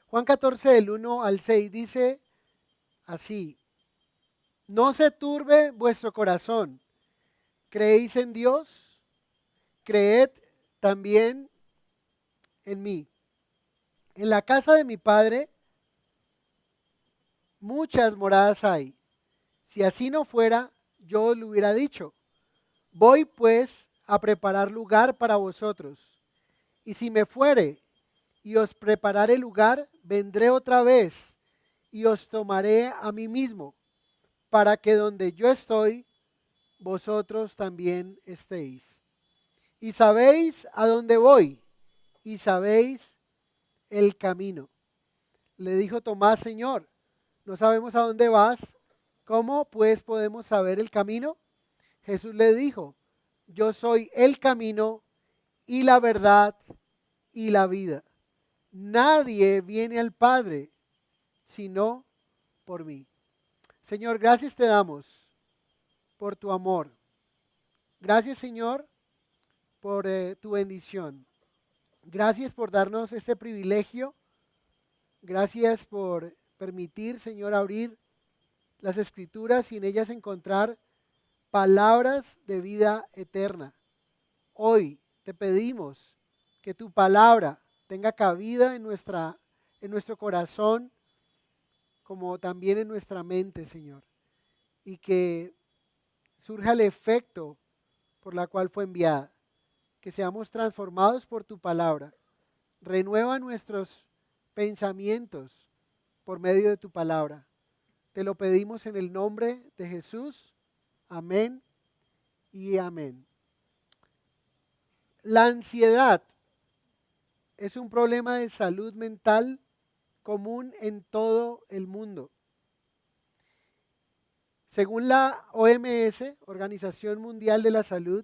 Juan 14 del 1 al 6 dice así: no se turbe vuestro corazón, creéis en Dios, creed también en mí. En la casa de mi Padre muchas moradas hay. Si así no fuera, yo os lo hubiera dicho. Voy pues a preparar lugar para vosotros. Y si me fuere y os prepararé lugar, vendré otra vez y os tomaré a mí mismo, para que donde yo estoy, vosotros también estéis. Y sabéis a dónde voy, y sabéis el camino. Le dijo Tomás: Señor, no sabemos a dónde vas, ¿cómo pues podemos saber el camino? Jesús le dijo: yo soy el camino y la verdad y la vida. Nadie viene al Padre sino por mí. Señor, gracias te damos por tu amor. Gracias, Señor, por tu bendición. Gracias por darnos este privilegio. Gracias por permitir, Señor, abrir las Escrituras y en ellas encontrar palabras de vida eterna. Hoy te pedimos que tu palabra tenga cabida en nuestro corazón, como también en nuestra mente, Señor, y que surja el efecto por la cual fue enviada, que seamos transformados por tu palabra. Renueva nuestros pensamientos por medio de tu palabra. Te lo pedimos en el nombre de Jesús. Amén y amén. La ansiedad es un problema de salud mental común en todo el mundo. Según la OMS, Organización Mundial de la Salud,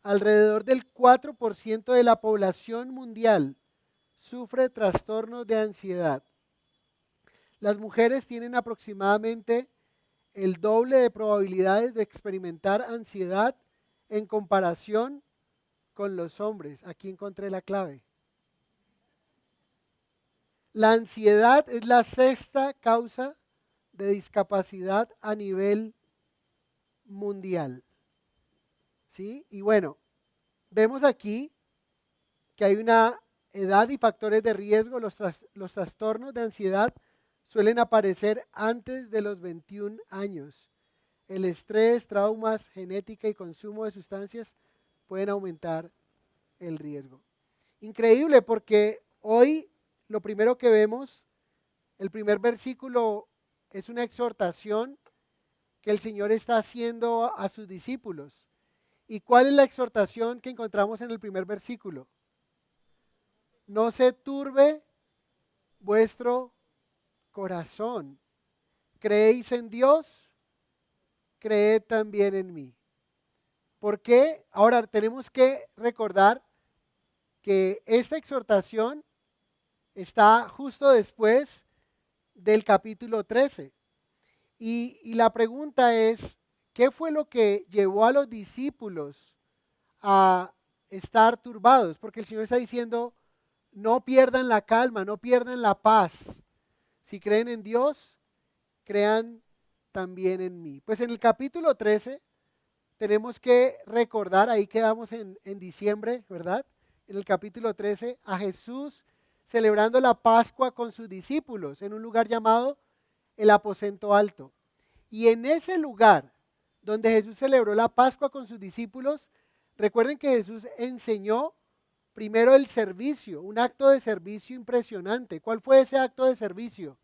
alrededor del 4% de la población mundial sufre trastornos de ansiedad. Las mujeres tienen aproximadamente el doble de probabilidades de experimentar ansiedad en comparación con los hombres. Aquí encontré la clave. La ansiedad es la sexta causa de discapacidad a nivel mundial. ¿Sí? Y bueno, vemos aquí que hay una edad y factores de riesgo. Los trastornos de ansiedad suelen aparecer antes de los 21 años. El estrés, traumas, genética y consumo de sustancias pueden aumentar el riesgo. Increíble, porque hoy lo primero que vemos, el primer versículo, es una exhortación que el Señor está haciendo a sus discípulos. ¿Y cuál es la exhortación que encontramos en el primer versículo? No se turbe vuestro corazón. ¿Creéis en Dios? Creed también en mí. ¿Por qué? Ahora tenemos que recordar que esta exhortación está justo después del capítulo 13. Y la pregunta es, ¿qué fue lo que llevó a los discípulos a estar turbados? Porque el Señor está diciendo: no pierdan la calma, no pierdan la paz. Si creen en Dios, crean también en mí. Pues en el capítulo 13 tenemos que recordar, ahí quedamos en diciembre, ¿verdad? En el capítulo 13, a Jesús celebrando la Pascua con sus discípulos en un lugar llamado el aposento alto. Y en ese lugar donde Jesús celebró la Pascua con sus discípulos, recuerden que Jesús enseñó primero el servicio, un acto de servicio impresionante. ¿Cuál fue ese acto de servicio?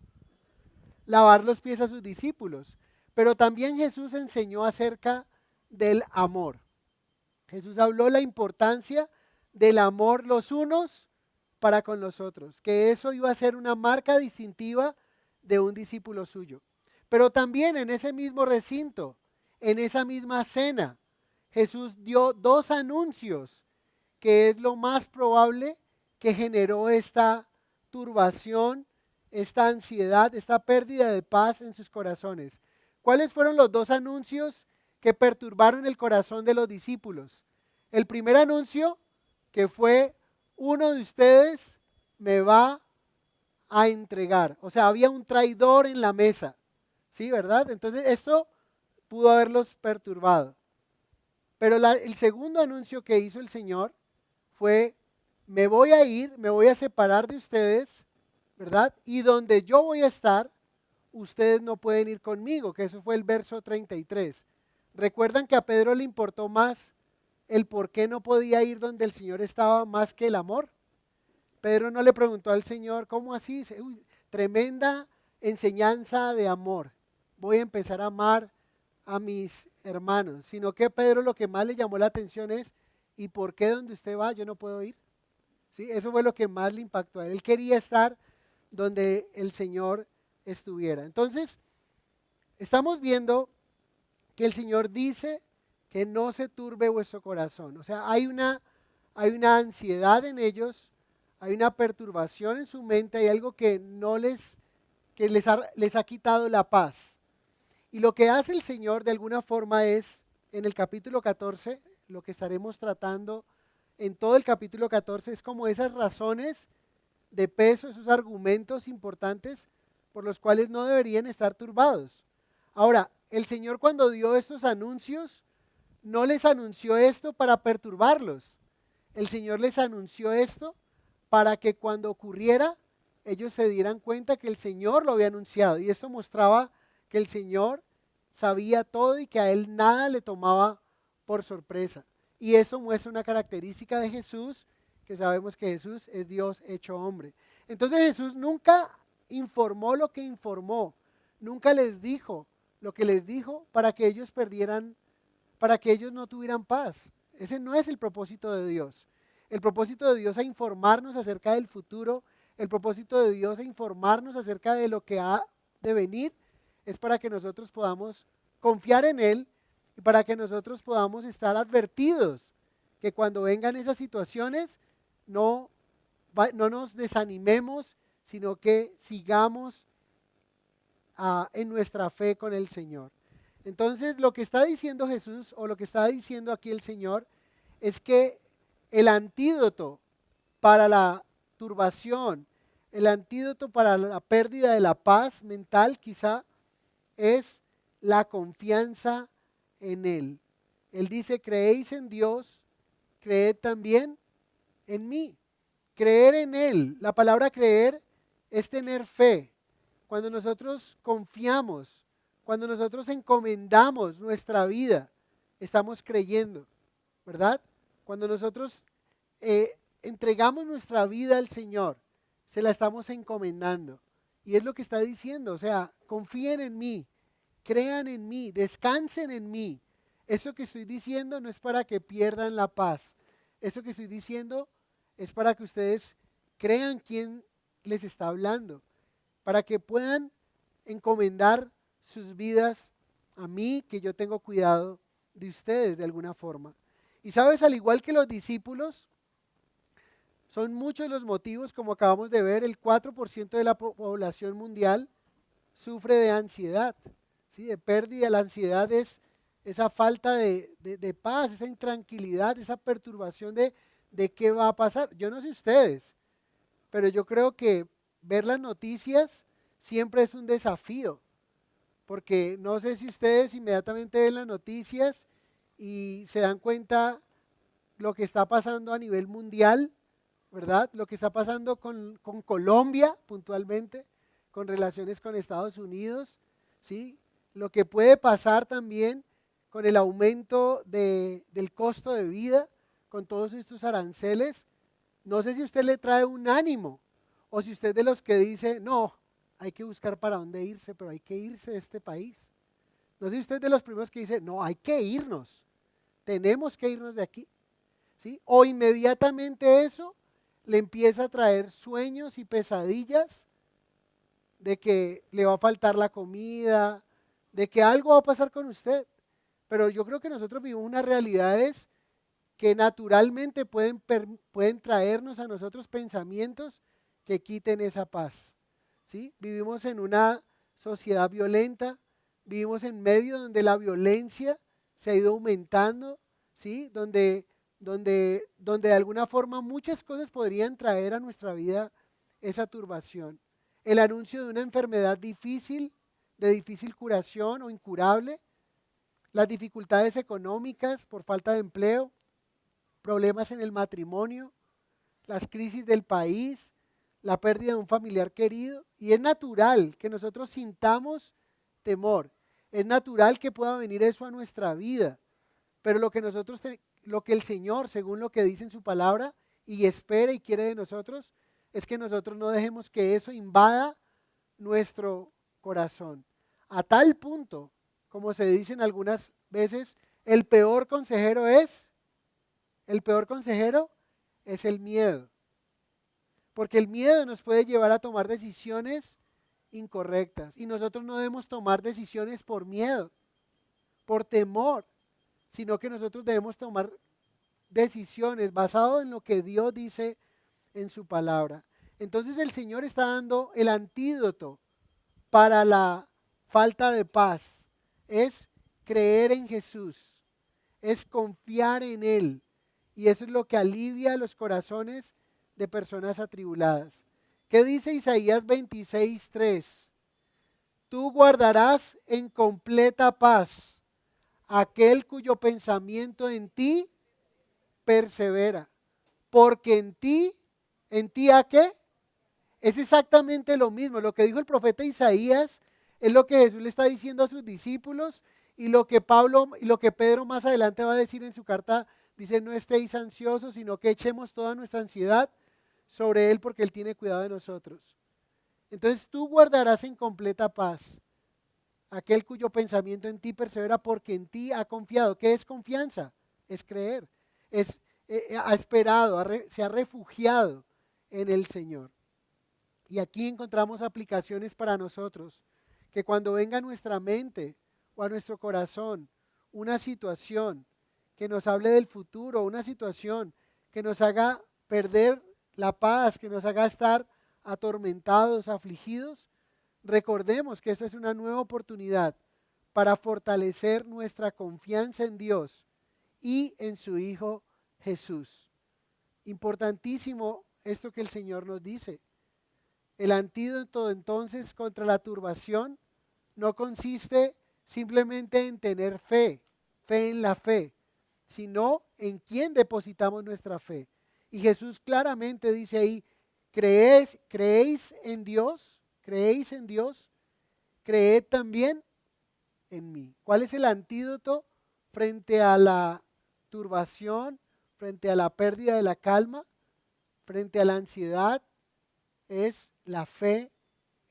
Lavar los pies a sus discípulos. Pero también Jesús enseñó acerca del amor. Jesús habló la importancia del amor los unos para con los otros, que eso iba a ser una marca distintiva de un discípulo suyo. Pero también en ese mismo recinto, en esa misma cena, Jesús dio dos anuncios, que es lo más probable que generó esta turbación, esta ansiedad, esta pérdida de paz en sus corazones. ¿Cuáles fueron los dos anuncios que perturbaron el corazón de los discípulos? El primer anuncio, que fue: uno de ustedes me va a entregar. O sea, había un traidor en la mesa, ¿sí, verdad? Entonces esto pudo haberlos perturbado. Pero el segundo anuncio que hizo el Señor fue, me voy a ir, me voy a separar de ustedes, ¿verdad? Y donde yo voy a estar, ustedes no pueden ir conmigo, que eso fue el verso 33. ¿Recuerdan que a Pedro le importó más el por qué no podía ir donde el Señor estaba más que el amor? Pedro no le preguntó al Señor, ¿cómo así? Dice, "Uy, tremenda enseñanza de amor. Voy a empezar a amar a mis hermanos", sino que Pedro lo que más le llamó la atención es, ¿y por qué donde usted va yo no puedo ir? ¿Sí? Eso fue lo que más le impactó a él. Él quería estar donde el Señor estuviera. Entonces, estamos viendo que el Señor dice que no se turbe vuestro corazón. O sea, hay una ansiedad en ellos, hay una perturbación en su mente, hay algo que no les ha quitado la paz. Y lo que hace el Señor de alguna forma es, en el capítulo 14, lo que estaremos tratando en todo el capítulo 14, es como esas razones de peso, esos argumentos importantes por los cuales no deberían estar turbados. Ahora, el Señor cuando dio estos anuncios, no les anunció esto para perturbarlos. El Señor les anunció esto para que cuando ocurriera, ellos se dieran cuenta que el Señor lo había anunciado. Y esto mostraba que el Señor sabía todo y que a Él nada le tomaba por sorpresa. Y eso muestra una característica de Jesús, que sabemos que Jesús es Dios hecho hombre. Entonces Jesús nunca informó lo que informó, nunca les dijo lo que les dijo para que ellos perdieran, para que ellos no tuvieran paz. Ese no es el propósito de Dios. El propósito de Dios es informarnos acerca del futuro, el propósito de Dios es informarnos acerca de lo que ha de venir, es para que nosotros podamos confiar en Él y para que nosotros podamos estar advertidos que cuando vengan esas situaciones no nos desanimemos, sino que sigamos en nuestra fe con el Señor. Entonces, lo que está diciendo Jesús o lo que está diciendo aquí el Señor es que el antídoto para la turbación, el antídoto para la pérdida de la paz mental quizá es la confianza en Él. Él dice, creéis en Dios, creed también en mí. Creer en Él, la palabra creer es tener fe. Cuando nosotros confiamos, cuando nosotros encomendamos nuestra vida, estamos creyendo, ¿verdad? Cuando nosotros entregamos nuestra vida al Señor, se la estamos encomendando. Y es lo que está diciendo, o sea, confíen en mí, crean en mí, descansen en mí. Eso que estoy diciendo no es para que pierdan la paz. Eso que estoy diciendo es para que ustedes crean quién les está hablando, para que puedan encomendar sus vidas a mí, que yo tengo cuidado de ustedes de alguna forma. Y sabes, al igual que los discípulos, son muchos los motivos, como acabamos de ver, el 4% de la población mundial sufre de ansiedad, ¿sí? De pérdida. La ansiedad es esa falta de paz, esa intranquilidad, esa perturbación de qué va a pasar. Yo no sé ustedes, pero yo creo que ver las noticias siempre es un desafío, porque no sé si ustedes inmediatamente ven las noticias y se dan cuenta lo que está pasando a nivel mundial, ¿verdad? Lo que está pasando con Colombia puntualmente, con relaciones con Estados Unidos, ¿sí? Lo que puede pasar también con el aumento del costo de vida, con todos estos aranceles. No sé si usted le trae un ánimo o si usted es de los que dice, no, hay que buscar para dónde irse, pero hay que irse de este país. No sé si usted es de los primeros que dice, no, hay que irnos, tenemos que irnos de aquí, ¿sí? O inmediatamente eso le empieza a traer sueños y pesadillas de que le va a faltar la comida, de que algo va a pasar con usted. Pero yo creo que nosotros vivimos unas realidades que naturalmente pueden traernos a nosotros pensamientos que quiten esa paz, ¿sí? Vivimos en una sociedad violenta, vivimos en medio donde la violencia se ha ido aumentando, ¿sí? Donde de alguna forma muchas cosas podrían traer a nuestra vida esa turbación. el anuncio de una enfermedad difícil, de difícil curación o incurable, las dificultades económicas por falta de empleo, problemas en el matrimonio, las crisis del país, la pérdida de un familiar querido. Y es natural que nosotros sintamos temor. Es natural que pueda venir eso a nuestra vida. Pero lo que el Señor, según lo que dice en su palabra, y espera y quiere de nosotros, es que nosotros no dejemos que eso invada nuestro corazón. A tal punto, como se dicen algunas veces, el peor consejero es el miedo. Porque el miedo nos puede llevar a tomar decisiones incorrectas. Y nosotros no debemos tomar decisiones por miedo, por temor, sino que nosotros debemos tomar decisiones basadas en lo que Dios dice en su palabra. Entonces el Señor está dando el antídoto para la falta de paz. Es creer en Jesús, es confiar en Él. Y eso es lo que alivia los corazones de personas atribuladas. ¿Qué dice Isaías 26:3? Tú guardarás en completa paz aquel cuyo pensamiento en ti persevera, porque ¿en ti a qué? Es exactamente lo mismo. Lo que dijo el profeta Isaías es lo que Jesús le está diciendo a sus discípulos y lo que Pedro más adelante va a decir en su carta. Dice, no estéis ansiosos, sino que echemos toda nuestra ansiedad sobre Él porque Él tiene cuidado de nosotros. Entonces tú guardarás en completa paz aquel cuyo pensamiento en ti persevera porque en ti ha confiado. ¿Qué es confianza? Es creer. Ha esperado, se ha refugiado en el Señor. Y aquí encontramos aplicaciones para nosotros, que cuando venga a nuestra mente o a nuestro corazón una situación que nos hable del futuro, una situación que nos haga perder la paz, que nos haga estar atormentados, afligidos, recordemos que esta es una nueva oportunidad para fortalecer nuestra confianza en Dios y en su Hijo Jesús. Importantísimo esto que el Señor nos dice. El antídoto entonces contra la turbación no consiste simplemente en tener fe en la fe, sino en quién depositamos nuestra fe. Y Jesús claramente dice ahí, ¿creéis en Dios? ¿Creéis en Dios? Creed también en mí. ¿Cuál es el antídoto frente a la turbación, frente a la pérdida de la calma, frente a la ansiedad? Es la fe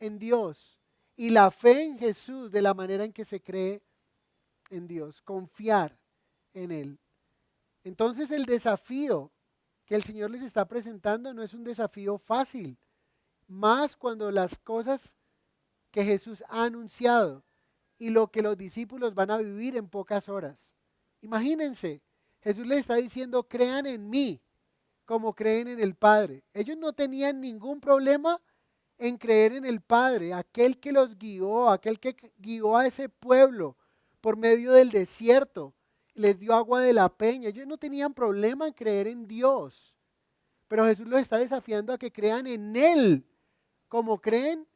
en Dios y la fe en Jesús de la manera en que se cree en Dios, confiar en Él. Entonces el desafío que el Señor les está presentando no es un desafío fácil, más cuando las cosas que Jesús ha anunciado y lo que los discípulos van a vivir en pocas horas. Imagínense, Jesús les está diciendo, crean en mí como creen en el Padre. Ellos no tenían ningún problema en creer en el Padre, aquel que los guió, aquel que guió a ese pueblo por medio del desierto, les dio agua de la peña. Ellos no tenían problema en creer en Dios, pero Jesús los está desafiando a que crean en Él, como creen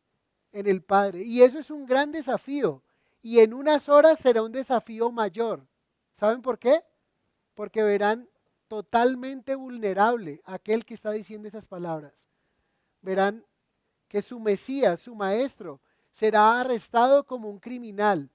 en el Padre. Y eso es un gran desafío, y en unas horas será un desafío mayor. ¿Saben por qué? Porque verán totalmente vulnerable aquel que está diciendo esas palabras. Verán que su Mesías, su Maestro, será arrestado como un criminal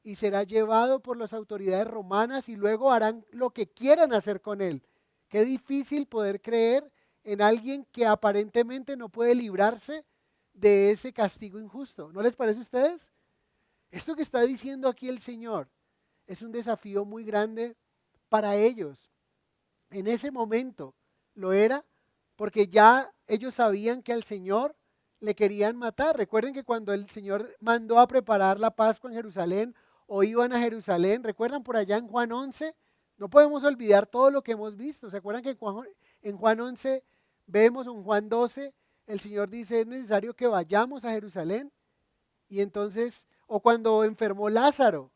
y será llevado por las autoridades romanas y luego harán lo que quieran hacer con él. Qué difícil poder creer en alguien que aparentemente no puede librarse de ese castigo injusto. ¿No les parece a ustedes? Esto que está diciendo aquí el Señor es un desafío muy grande para ellos. En ese momento lo era porque ya ellos sabían que al Señor le querían matar. Recuerden que cuando el Señor mandó a preparar la Pascua en Jerusalén o iban a Jerusalén, recuerdan por allá en Juan 11, no podemos olvidar todo lo que hemos visto. ¿Se acuerdan que en Juan 11 vemos, o en Juan 12, el Señor dice es necesario que vayamos a Jerusalén? Y entonces, o cuando enfermó Lázaro,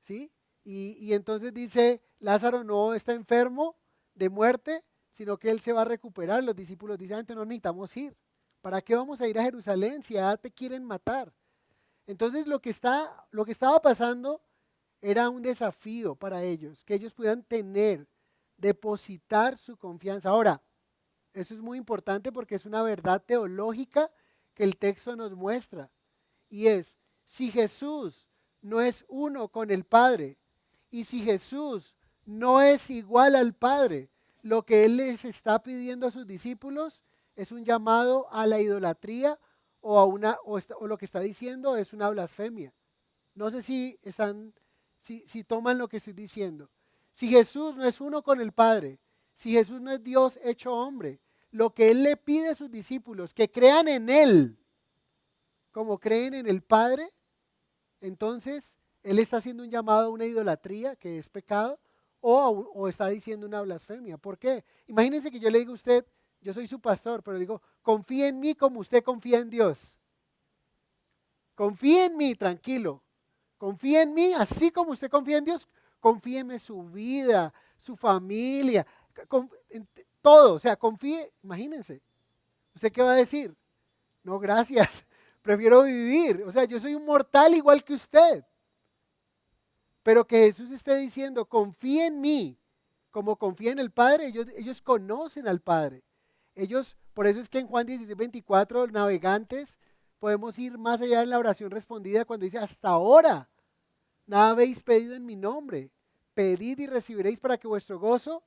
¿sí? Y entonces dice, Lázaro no está enfermo de muerte, sino que él se va a recuperar. Los discípulos dicen, antes no necesitamos ir, ¿Para qué vamos a ir a Jerusalén si ya te quieren matar? Entonces lo que estaba pasando era un desafío para ellos, que ellos pudieran depositar su confianza. Ahora, eso es muy importante porque es una verdad teológica que el texto nos muestra. Y es, si Jesús no es uno con el Padre, y si Jesús no es igual al Padre, lo que Él les está pidiendo a sus discípulos es un llamado a la idolatría o lo que está diciendo es una blasfemia. No sé si toman lo que estoy diciendo. Si Jesús no es uno con el Padre, si Jesús no es Dios hecho hombre, lo que Él le pide a sus discípulos, que crean en Él como creen en el Padre, entonces Él está haciendo un llamado a una idolatría, que es pecado, o está diciendo una blasfemia. ¿Por qué? Imagínense que yo le digo a usted, yo soy su pastor, pero le digo, confíe en mí como usted confía en Dios. Confíe en mí, tranquilo. Confíe en mí, así como usted confía en Dios, confíeme su vida, su familia, en todo. O sea, confíe, imagínense. ¿Usted qué va a decir? No, gracias, prefiero vivir. O sea, yo soy un mortal igual que usted. Pero que Jesús esté diciendo, confíe en mí, como confía en el Padre, ellos conocen al Padre. Por eso es que en Juan 16:24, navegantes, podemos ir más allá en la oración respondida cuando dice, hasta ahora, nada habéis pedido en mi nombre. Pedid y recibiréis para que vuestro gozo.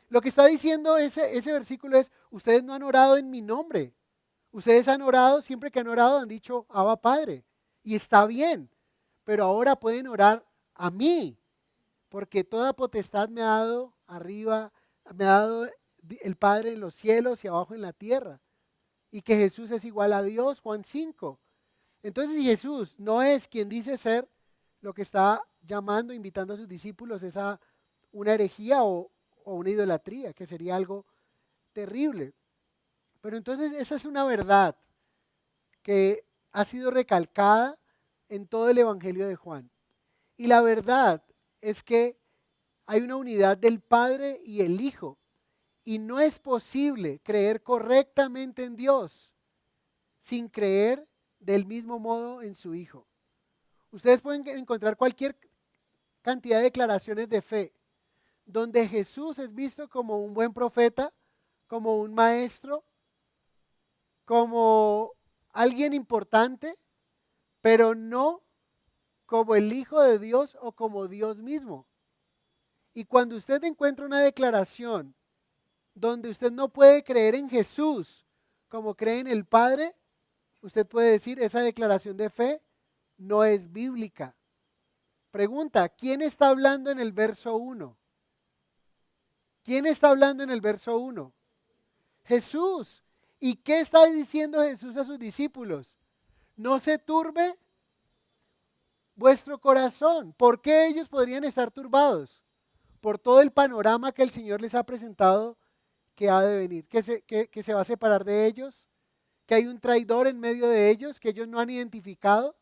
Lo que está diciendo ese versículo es, ustedes no han orado en mi nombre. Ustedes han orado, siempre que han orado han dicho, Abba Padre. Y está bien, pero ahora pueden orar a mí, porque toda potestad me ha dado arriba, me ha dado el Padre en los cielos y abajo en la tierra. Y que Jesús es igual a Dios, Juan 5. Entonces, si Jesús no es quien dice ser, lo que está llamando, invitando a sus discípulos es a una herejía o una idolatría, que sería algo terrible. Pero entonces esa es una verdad que ha sido recalcada en todo el Evangelio de Juan. Y la verdad es que hay una unidad del Padre y el Hijo. Y no es posible creer correctamente en Dios sin creer del mismo modo en su Hijo. Ustedes pueden encontrar cualquier cantidad de declaraciones de fe donde Jesús es visto como un buen profeta, como un maestro, como alguien importante, pero no como el Hijo de Dios o como Dios mismo. Y cuando usted encuentra una declaración donde usted no puede creer en Jesús como cree en el Padre, usted puede decir, esa declaración de fe no es bíblica. Pregunta, ¿quién está hablando en el verso 1? ¿Quién está hablando en el verso 1? Jesús. ¿Y qué está diciendo Jesús a sus discípulos? No se turbe vuestro corazón. ¿Por qué ellos podrían estar turbados? Por todo el panorama que el Señor les ha presentado que ha de venir, que se va a separar de ellos, que hay un traidor en medio de ellos que ellos no han identificado.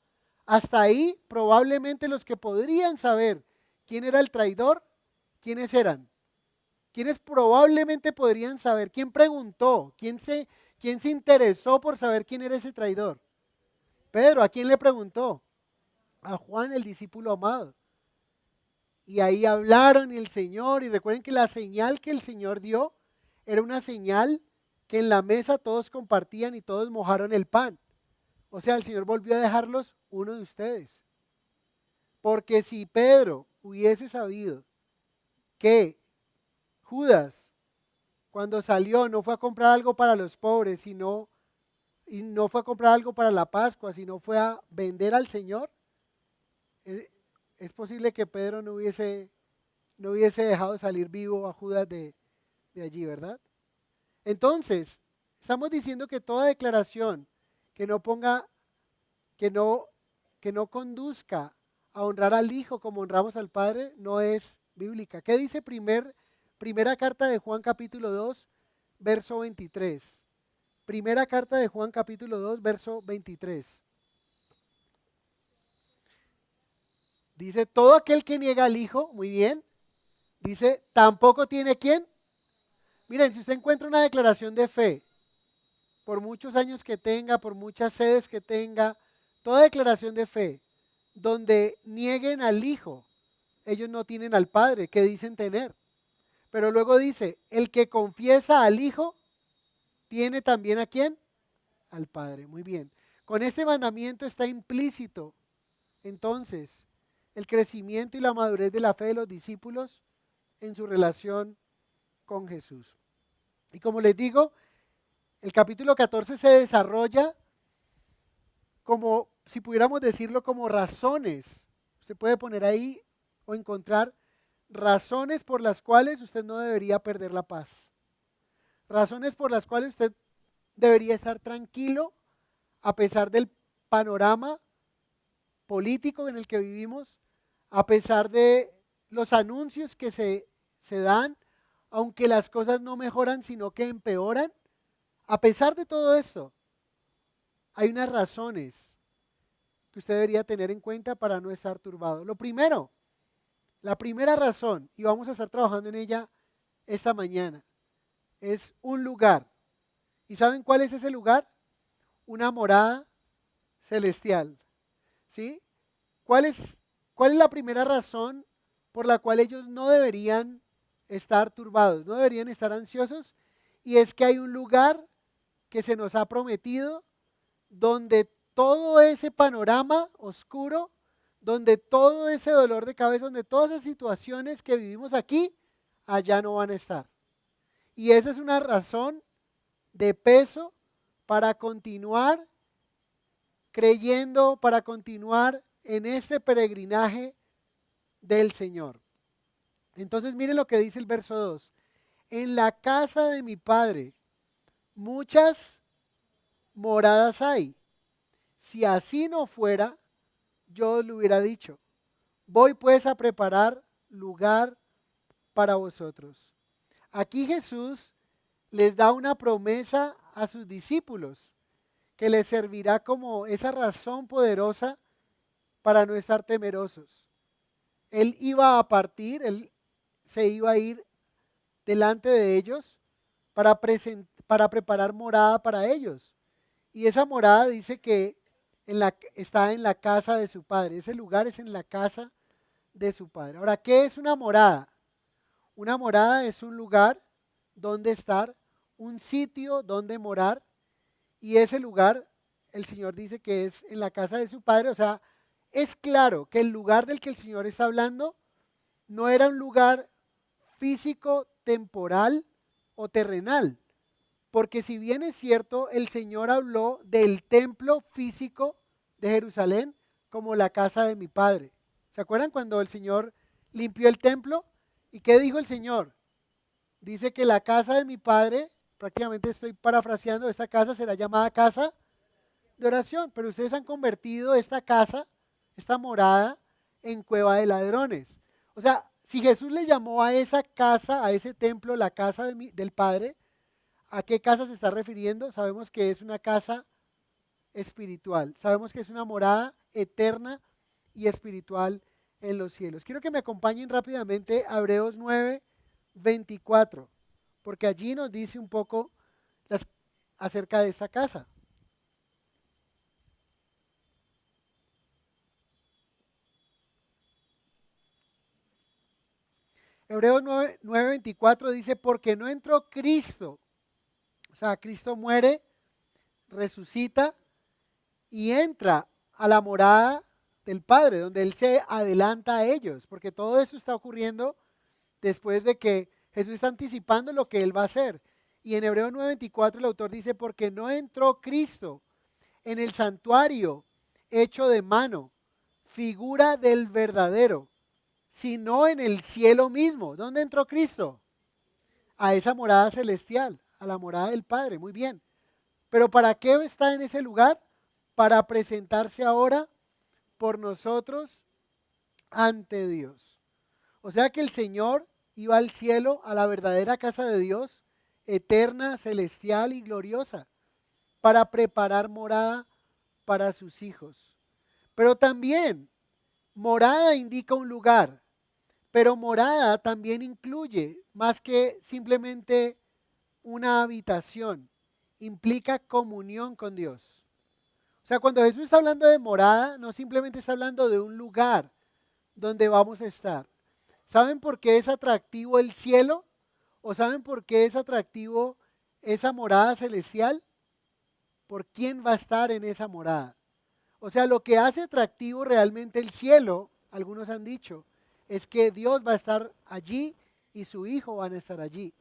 Hasta ahí probablemente los que podrían saber quién era el traidor, ¿quiénes eran? ¿Quiénes probablemente podrían saber? ¿Quién preguntó? ¿Quién se interesó por saber quién era ese traidor? Pedro, ¿a quién le preguntó? A Juan, el discípulo amado. Y ahí hablaron y el Señor, y recuerden que la señal que el Señor dio era una señal que en la mesa todos compartían y todos mojaron el pan. O sea, el Señor volvió a dejarlos uno de ustedes. Porque si Pedro hubiese sabido que Judas, cuando salió, no fue a comprar algo para los pobres, y no fue a comprar algo para la Pascua, sino fue a vender al Señor, es posible que Pedro no hubiese dejado salir vivo a Judas de allí, ¿verdad? Entonces, estamos diciendo que toda declaración que no conduzca a honrar al Hijo como honramos al Padre, no es bíblica. ¿Qué dice primera carta de Juan capítulo 2, verso 23? Primera carta de Juan capítulo 2, verso 23. Dice, todo aquel que niega al Hijo, muy bien, dice, tampoco tiene ¿quién? Miren, si usted encuentra una declaración de fe por muchos años que tenga, por muchas sedes que tenga, toda declaración de fe donde nieguen al Hijo, ellos no tienen al Padre que dicen tener. Pero luego dice, el que confiesa al Hijo, tiene también ¿a quién? Al Padre. Muy bien. Con este mandamiento está implícito, entonces, el crecimiento y la madurez de la fe de los discípulos en su relación con Jesús. Y como les digo, el capítulo 14 se desarrolla como, si pudiéramos decirlo, como razones. Usted puede poner ahí o encontrar razones por las cuales usted no debería perder la paz. Razones por las cuales usted debería estar tranquilo a pesar del panorama político en el que vivimos, a pesar de los anuncios que se dan, aunque las cosas no mejoran, sino que empeoran. A pesar de todo esto, hay unas razones que usted debería tener en cuenta para no estar turbado. Lo primero, la primera razón, y vamos a estar trabajando en ella esta mañana, es un lugar. ¿Y saben cuál es ese lugar? Una morada celestial. ¿Sí? ¿Cuál es la primera razón por la cual ellos no deberían estar turbados, no deberían estar ansiosos? Y es que hay un lugar que se nos ha prometido donde todo ese panorama oscuro, donde todo ese dolor de cabeza, donde todas esas situaciones que vivimos aquí, allá no van a estar. Y esa es una razón de peso para continuar creyendo, para continuar en este peregrinaje del Señor. Entonces miren lo que dice el verso 2. En la casa de mi Padre muchas moradas hay. Si así no fuera, yo os lo hubiera dicho. Voy pues a preparar lugar para vosotros. Aquí Jesús les da una promesa a sus discípulos que les servirá como esa razón poderosa para no estar temerosos. Él iba a partir, él se iba a ir delante de ellos para preparar morada para ellos. Y esa morada dice que está en la casa de su padre. Ese lugar es en la casa de su padre. Ahora, ¿qué es una morada? Una morada es un lugar donde estar, un sitio donde morar. Y ese lugar, el Señor dice que es en la casa de su padre. O sea, es claro que el lugar del que el Señor está hablando no era un lugar físico, temporal o terrenal. Porque si bien es cierto, el Señor habló del templo físico de Jerusalén como la casa de mi Padre. ¿Se acuerdan cuando el Señor limpió el templo? ¿Y qué dijo el Señor? Dice que la casa de mi Padre, prácticamente estoy parafraseando, esta casa será llamada casa de oración, pero ustedes han convertido esta casa, esta morada, en cueva de ladrones. O sea, si Jesús le llamó a esa casa, a ese templo, la casa del Padre, ¿a qué casa se está refiriendo? Sabemos que es una casa espiritual, sabemos que es una morada eterna y espiritual en los cielos. Quiero que me acompañen rápidamente a Hebreos 9, 24, porque allí nos dice un poco acerca de esta casa. Hebreos 9, 24 dice, porque no entró Cristo, o sea, Cristo muere, resucita y entra a la morada del Padre, donde Él se adelanta a ellos, porque todo eso está ocurriendo después de que Jesús está anticipando lo que Él va a hacer. Y en Hebreos 9:24 el autor dice, porque no entró Cristo en el santuario hecho de mano, figura del verdadero, sino en el cielo mismo. ¿Dónde entró Cristo? A esa morada celestial, a la morada del Padre, muy bien. Pero ¿para qué está en ese lugar? Para presentarse ahora por nosotros ante Dios. O sea que el Señor iba al cielo, a la verdadera casa de Dios, eterna, celestial y gloriosa, para preparar morada para sus hijos. Pero también, morada indica un lugar, pero morada también incluye más que simplemente una habitación. implica comunión con Dios. O sea, cuando Jesús está hablando de morada, no simplemente está hablando de un lugar donde vamos a estar. ¿Saben por qué es atractivo el cielo? ¿O saben por qué es atractivo esa morada celestial? ¿Por quién va a estar en esa morada? O sea, lo que hace atractivo realmente el cielo, algunos han dicho, es que Dios va a estar allí y su Hijo van a estar allí.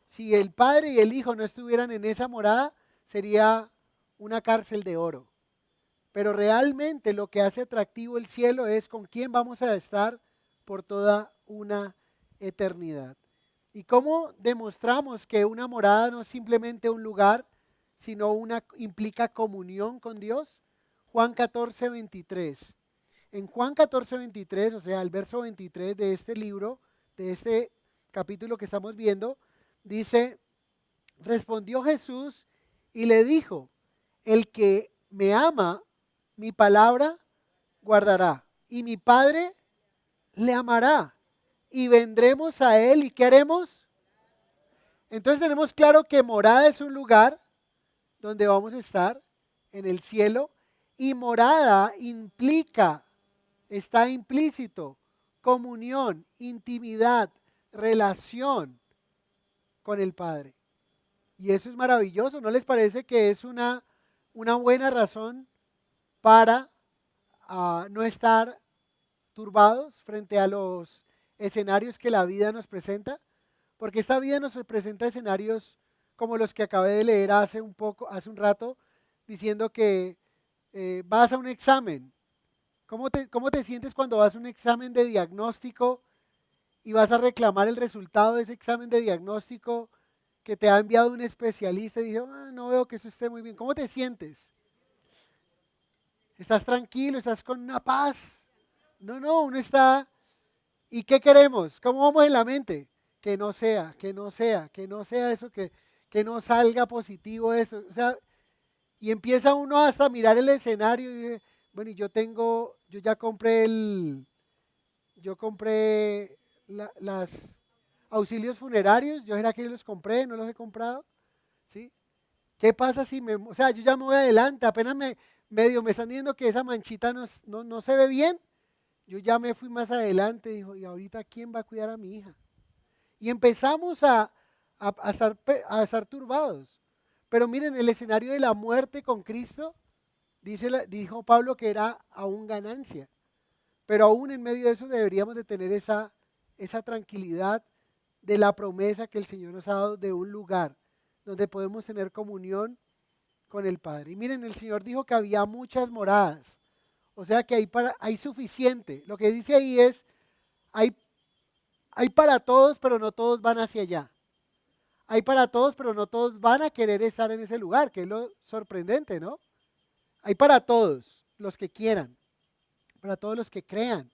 Si el Padre y el Hijo no estuvieran en esa morada, sería una cárcel de oro. Pero realmente lo que hace atractivo el cielo es con quién vamos a estar por toda una eternidad. ¿Y cómo demostramos que una morada no es simplemente un lugar, sino implica comunión con Dios? Juan 14, 23. En Juan 14, 23, o sea, el verso 23 de este libro, de este capítulo que estamos viendo, dice, respondió Jesús y le dijo, el que me ama, mi palabra guardará, y mi Padre le amará, y vendremos a él, ¿y qué haremos? Entonces tenemos claro que morada es un lugar donde vamos a estar en el cielo, y morada implica, está implícito, comunión, intimidad, relación con el Padre. Y eso es maravilloso, ¿no les parece que es una buena razón para no estar turbados frente a los escenarios que la vida nos presenta? Porque esta vida nos presenta escenarios como los que acabé de leer hace un rato, diciendo que vas a un examen. ¿Cómo te sientes cuando vas a un examen de diagnóstico y vas a reclamar el resultado de ese examen de diagnóstico que te ha enviado un especialista y dijo, no veo que eso esté muy bien? ¿Cómo te sientes? ¿Estás tranquilo? ¿Estás con una paz? No, uno está. ¿Y qué queremos? ¿Cómo vamos en la mente? Que no sea, que no sea, que no sea eso, que no salga positivo eso. O sea, y empieza uno hasta a mirar el escenario y dice, bueno, y yo ya compré yo compré las auxilios funerarios, yo era que los compré, no los he comprado, ¿sí? ¿Qué pasa si o sea, yo ya me voy adelante, apenas medio me están diciendo que esa manchita no se ve bien, yo ya me fui más adelante, dijo, y ahorita ¿quién va a cuidar a mi hija? Y empezamos a estar turbados. Pero miren, el escenario de la muerte con Cristo, dijo Pablo que era aún ganancia. Pero aún en medio de eso deberíamos de tener esa tranquilidad de la promesa que el Señor nos ha dado de un lugar donde podemos tener comunión con el Padre. Y miren, el Señor dijo que había muchas moradas. O sea que hay suficiente. Lo que dice ahí es, hay, hay para todos, pero no todos van hacia allá. Hay para todos, pero no todos van a querer estar en ese lugar, que es lo sorprendente, ¿no? Hay para todos los que quieran, para todos los que crean,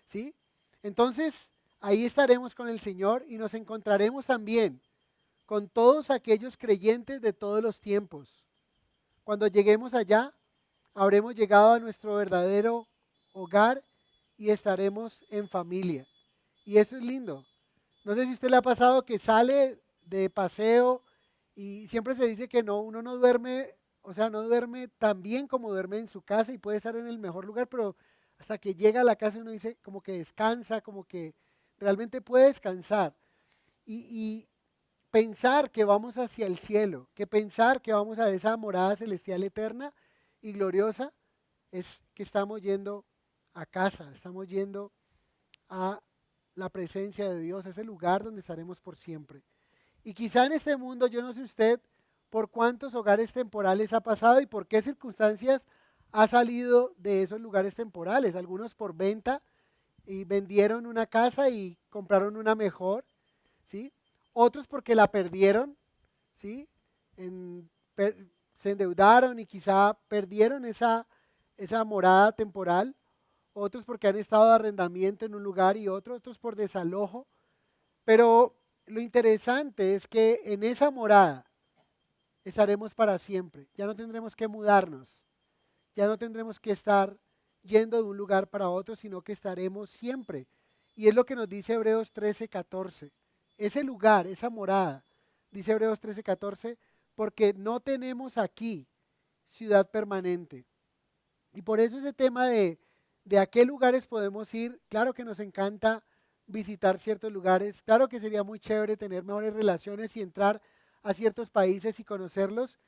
¿sí? Entonces, ahí estaremos con el Señor y nos encontraremos también con todos aquellos creyentes de todos los tiempos. Cuando lleguemos allá, habremos llegado a nuestro verdadero hogar y estaremos en familia. Y eso es lindo. No sé si a usted le ha pasado que sale de paseo y siempre se dice que no, uno no duerme, o sea, no duerme tan bien como duerme en su casa y puede estar en el mejor lugar, pero hasta que llega a la casa uno dice como que descansa, como que realmente puede descansar. Y pensar que vamos hacia el cielo, que pensar que vamos a esa morada celestial eterna y gloriosa, es que estamos yendo a casa, estamos yendo a la presencia de Dios, ese lugar donde estaremos por siempre. Y quizá en este mundo, yo no sé usted por cuántos hogares temporales ha pasado y por qué circunstancias ha salido de esos lugares temporales. Algunos por venta y vendieron una casa y compraron una mejor, ¿sí? Otros porque la perdieron, ¿sí? Se endeudaron y quizá perdieron esa morada temporal. Otros porque han estado de arrendamiento en un lugar y otros por desalojo. Pero lo interesante es que en esa morada estaremos para siempre. Ya no tendremos que mudarnos, ya no tendremos que estar yendo de un lugar para otro, sino que estaremos siempre. Y es lo que nos dice Hebreos 13:14. Ese lugar, esa morada, dice Hebreos 13:14, porque no tenemos aquí ciudad permanente. Y por eso ese tema de a qué lugares podemos ir, claro que nos encanta visitar ciertos lugares, claro que sería muy chévere tener mejores relaciones y entrar a ciertos países y conocerlos,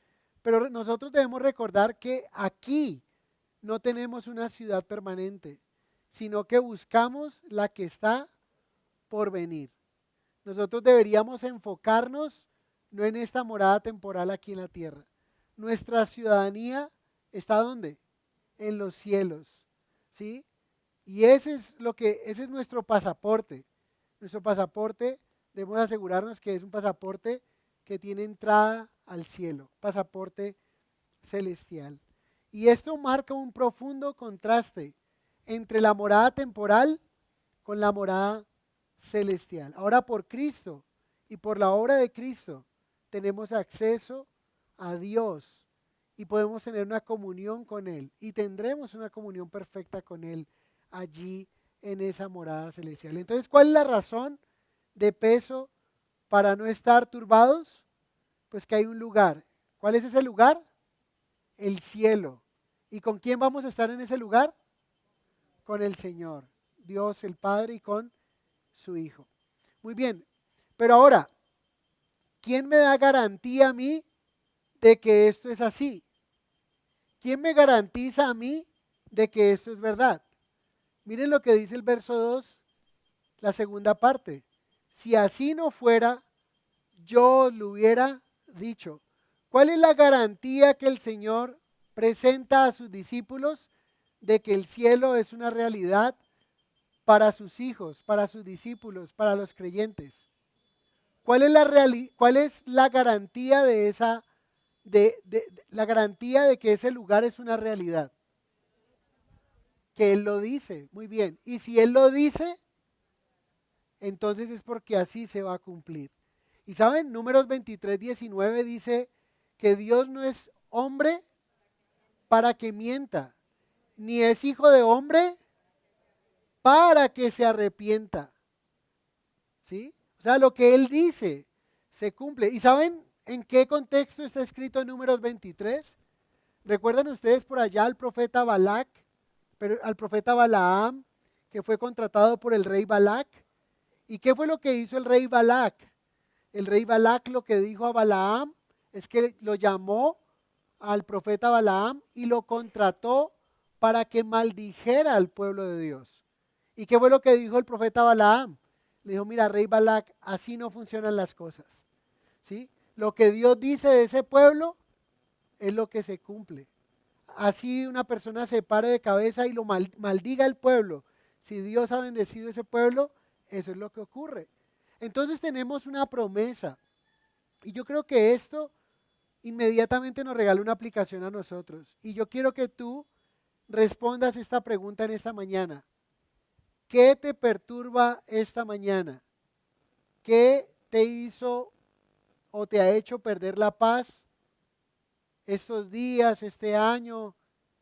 pero nosotros debemos recordar que aquí no tenemos una ciudad permanente, sino que buscamos la que está por venir. Nosotros deberíamos enfocarnos no en esta morada temporal aquí en la tierra. Nuestra ciudadanía está ¿dónde? En los cielos, ¿sí? Y ese es nuestro pasaporte. Nuestro pasaporte, debemos asegurarnos que es un pasaporte que tiene entrada al cielo, pasaporte celestial. Y esto marca un profundo contraste entre la morada temporal con la morada celestial. Ahora por Cristo y por la obra de Cristo tenemos acceso a Dios y podemos tener una comunión con Él y tendremos una comunión perfecta con Él allí en esa morada celestial. Entonces, ¿cuál es la razón de peso para no estar turbados? Pues que hay un lugar. ¿Cuál es ese lugar? El cielo. ¿Y con quién vamos a estar en ese lugar? Con el Señor, Dios el Padre y con su Hijo. Muy bien, pero ahora, ¿quién me da garantía a mí de que esto es así? ¿Quién me garantiza a mí de que esto es verdad? Miren lo que dice el verso 2, la segunda parte. Si así no fuera, yo os lo hubiera dicho. ¿Cuál es la garantía que el Señor presenta a sus discípulos de que el cielo es una realidad para sus hijos, para sus discípulos, para los creyentes? ¿Cuál es la garantía de la garantía de que ese lugar es una realidad? Que Él lo dice, muy bien. Y si Él lo dice, entonces es porque así se va a cumplir. Y saben, Números 23:19 dice que Dios no es hombre para que mienta, ni es hijo de hombre para que se arrepienta. ¿Sí? O sea, lo que Él dice se cumple. ¿Y saben en qué contexto está escrito en Números 23? ¿Recuerdan ustedes por allá al profeta Balac, pero al profeta Balaam, que fue contratado por el rey Balac? ¿Y qué fue lo que hizo el rey Balac? El rey Balac lo que dijo a Balaam es que lo llamó al profeta Balaam y lo contrató para que maldijera al pueblo de Dios. ¿Y qué fue lo que dijo el profeta Balaam? Le dijo, mira, rey Balac, así no funcionan las cosas. ¿Sí? Lo que Dios dice de ese pueblo es lo que se cumple. Así una persona se pare de cabeza y lo maldiga al pueblo. Si Dios ha bendecido ese pueblo, eso es lo que ocurre. Entonces tenemos una promesa. Y yo creo que esto inmediatamente nos regala una aplicación a nosotros. Y yo quiero que tú respondas esta pregunta en esta mañana. ¿Qué te perturba esta mañana? ¿Qué te hizo o te ha hecho perder la paz estos días, este año,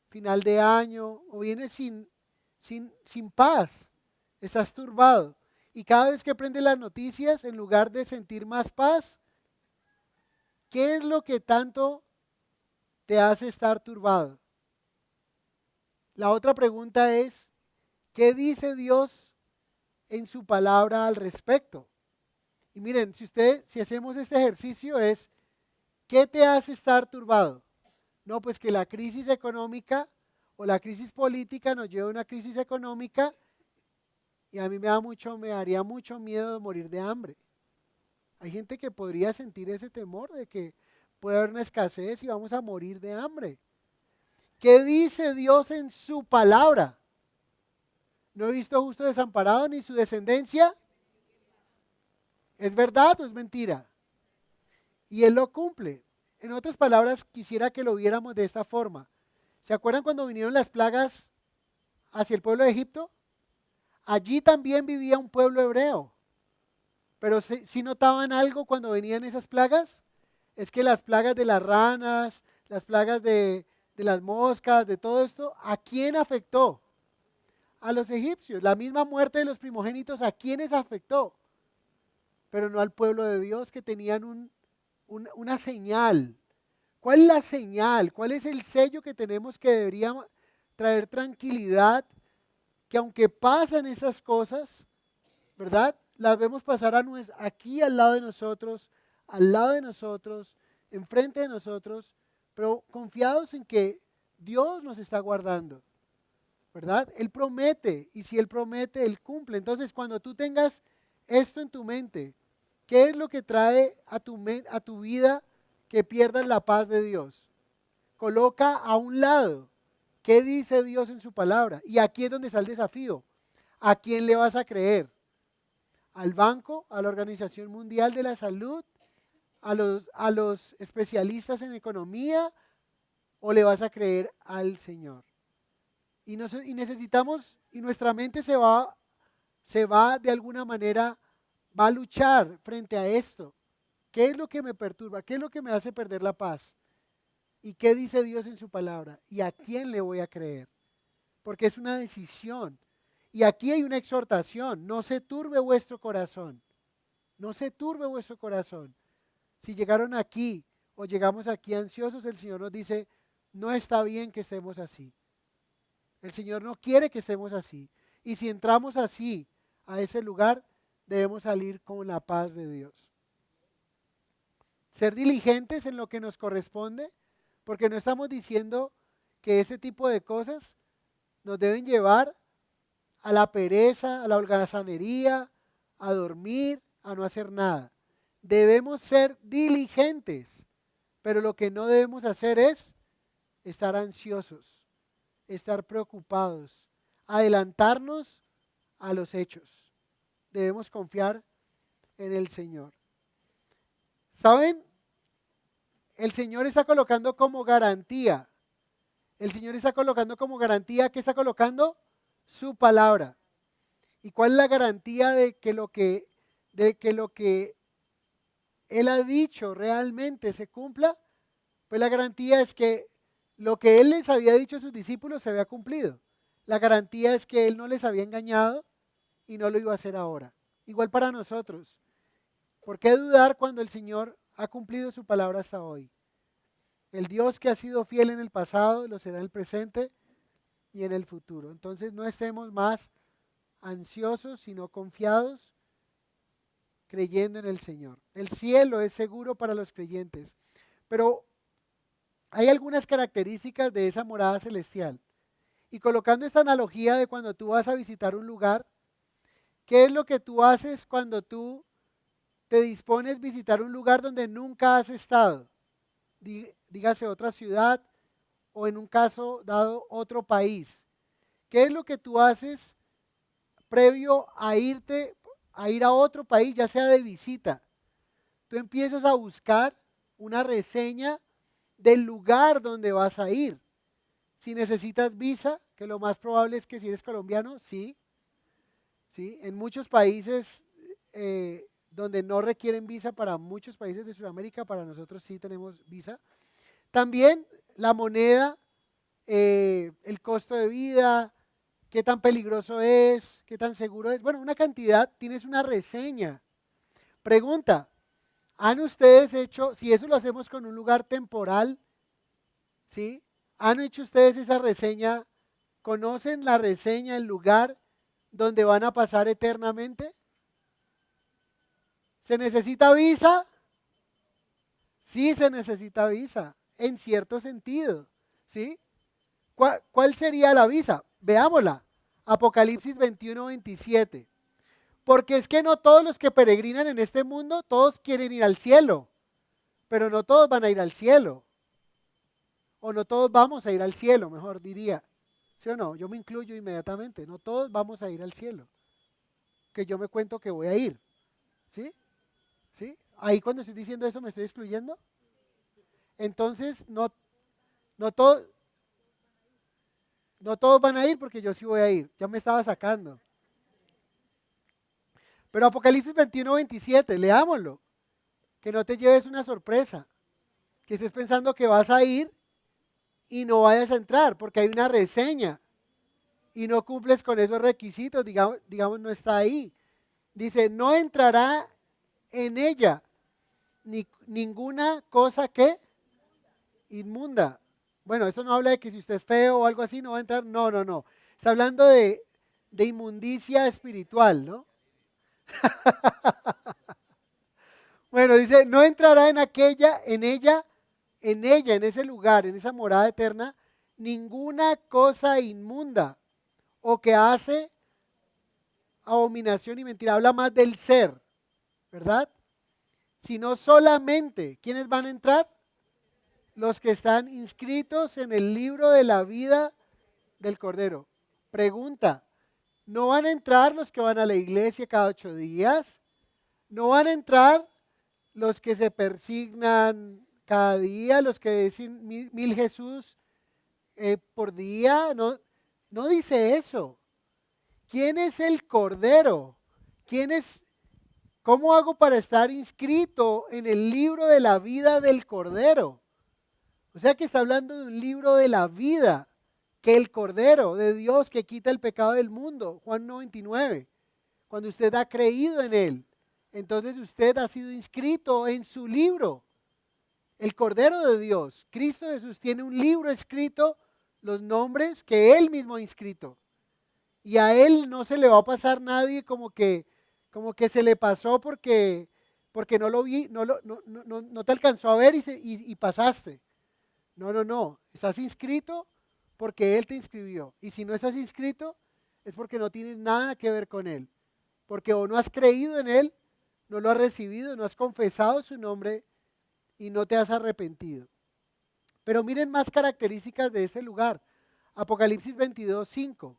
final de año? ¿O vienes sin paz? Estás turbado. Y cada vez que prendes las noticias, en lugar de sentir más paz, ¿qué es lo que tanto te hace estar turbado? La otra pregunta es, ¿qué dice Dios en su palabra al respecto? Y miren, si hacemos este ejercicio es, ¿qué te hace estar turbado? No, pues que la crisis económica o la crisis política nos lleva a una crisis económica y a mí me daría mucho miedo morir de hambre. Hay gente que podría sentir ese temor de que puede haber una escasez y vamos a morir de hambre. ¿Qué dice Dios en su palabra? No he visto justo desamparado ni su descendencia. ¿Es verdad o es mentira? Y Él lo cumple. En otras palabras, quisiera que lo viéramos de esta forma. ¿Se acuerdan cuando vinieron las plagas hacia el pueblo de Egipto? Allí también vivía un pueblo hebreo. Pero si notaban algo cuando venían esas plagas, es que las plagas de las ranas, las plagas de las moscas, de todo esto, ¿a quién afectó? A los egipcios. La misma muerte de los primogénitos, ¿a quiénes afectó? Pero no al pueblo de Dios, que tenían una señal ¿Cuál es la señal? ¿Cuál es el sello que tenemos que debería traer tranquilidad? Que aunque pasan esas cosas, ¿verdad? Las vemos pasar aquí al lado de nosotros, enfrente de nosotros, pero confiados en que Dios nos está guardando, ¿verdad? Él promete, y si Él promete, Él cumple. Entonces, cuando tú tengas esto en tu mente, ¿qué es lo que trae a tu vida que pierdas la paz de Dios? Coloca a un lado qué dice Dios en su palabra. Y aquí es donde está el desafío. ¿A quién le vas a creer? ¿Al banco, a la Organización Mundial de la Salud, a los especialistas en economía, o le vas a creer al Señor? Y necesitamos, y nuestra mente se va de alguna manera, va a luchar frente a esto. ¿Qué es lo que me perturba? ¿Qué es lo que me hace perder la paz? ¿Y qué dice Dios en su palabra? ¿Y a quién le voy a creer? Porque es una decisión. Y aquí hay una exhortación: no se turbe vuestro corazón. No se turbe vuestro corazón. Si llegaron aquí o llegamos aquí ansiosos, el Señor nos dice, no está bien que estemos así. El Señor no quiere que estemos así. Y si entramos así a ese lugar, debemos salir con la paz de Dios. Ser diligentes en lo que nos corresponde, porque no estamos diciendo que este tipo de cosas nos deben llevar a la pereza, a la holgazanería, a dormir, a no hacer nada. Debemos ser diligentes, pero lo que no debemos hacer es estar ansiosos, estar preocupados, adelantarnos a los hechos. Debemos confiar en el Señor. ¿Saben? El Señor está colocando como garantía. El Señor está colocando como garantía, ¿qué está colocando? Su palabra. ¿Y cuál es la garantía de que lo que Él ha dicho realmente se cumpla? Pues la garantía es que lo que Él les había dicho a sus discípulos se había cumplido. La garantía es que Él no les había engañado y no lo iba a hacer ahora. Igual para nosotros. ¿Por qué dudar cuando el Señor ha cumplido su palabra hasta hoy? El Dios que ha sido fiel en el pasado lo será en el presente y en el futuro. Entonces no estemos más ansiosos, sino confiados, creyendo en el Señor. El cielo es seguro para los creyentes, pero hay algunas características de esa morada celestial. Y colocando esta analogía de cuando tú vas a visitar un lugar, ¿qué es lo que tú haces cuando tú te dispones a visitar un lugar donde nunca has estado? Dígase otra ciudad o en un caso dado otro país. ¿Qué es lo que tú haces previo a ir a otro país, ya sea de visita? Tú empiezas a buscar una reseña del lugar donde vas a ir. Si necesitas visa, que lo más probable es que si eres colombiano, sí. ¿Sí? En muchos países donde no requieren visa, para muchos países de Sudamérica, para nosotros sí tenemos visa. También la moneda, el costo de vida, qué tan peligroso es, qué tan seguro es. Bueno, una cantidad, tienes una reseña. Pregunta, ¿han ustedes hecho, si eso lo hacemos con un lugar temporal, ¿sí? ¿Han hecho ustedes esa reseña? ¿Conocen la reseña, el lugar donde van a pasar eternamente? ¿Se necesita visa? Sí, se necesita visa, en cierto sentido, ¿sí? ¿Cuál sería la visa? Veámosla. Apocalipsis 21-27. Porque es que no todos los que peregrinan en este mundo, todos quieren ir al cielo, pero no todos van a ir al cielo. O no todos vamos a ir al cielo, mejor diría. ¿Sí o no? Yo me incluyo inmediatamente. No todos vamos a ir al cielo. Que yo me cuento que voy a ir. ¿Sí? ¿Sí? Ahí cuando estoy diciendo eso me estoy excluyendo. Entonces, no todos van a ir porque yo sí voy a ir. Ya me estaba sacando. Pero Apocalipsis 21-27, leámoslo. Que no te lleves una sorpresa. Que estés pensando que vas a ir y no vayas a entrar porque hay una reseña y no cumples con esos requisitos, digamos no está ahí. Dice, no entrará en ella ninguna cosa que inmunda. Bueno, eso no habla de que si usted es feo o algo así no va a entrar. No, no, no. Está hablando de inmundicia espiritual, ¿no? Bueno, dice, no entrará en ese lugar, en esa morada eterna, ninguna cosa inmunda o que hace abominación y mentira. Habla más del ser, ¿verdad? Sino solamente, ¿quiénes van a entrar? Los que están inscritos en el libro de la vida del Cordero. Pregunta, ¿no van a entrar los que van a la iglesia cada 8 días? ¿No van a entrar los que se persignan cada día, los que dicen mil Jesús por día? No, no dice eso. ¿Quién es el Cordero? ¿Cómo hago para estar inscrito en el libro de la vida del Cordero? O sea que está hablando de un libro de la vida, que el Cordero de Dios que quita el pecado del mundo, Juan 99, cuando usted ha creído en Él, entonces usted ha sido inscrito en su libro, el Cordero de Dios. Cristo Jesús tiene un libro escrito, los nombres que Él mismo ha inscrito. Y a Él no se le va a pasar nadie como que se le pasó porque no lo vi, no te alcanzó a ver y pasaste. No, no, no. Estás inscrito porque Él te inscribió. Y si no estás inscrito, es porque no tienes nada que ver con Él. Porque o no has creído en Él, no lo has recibido, no has confesado su nombre y no te has arrepentido. Pero miren más características de este lugar. Apocalipsis 22:5.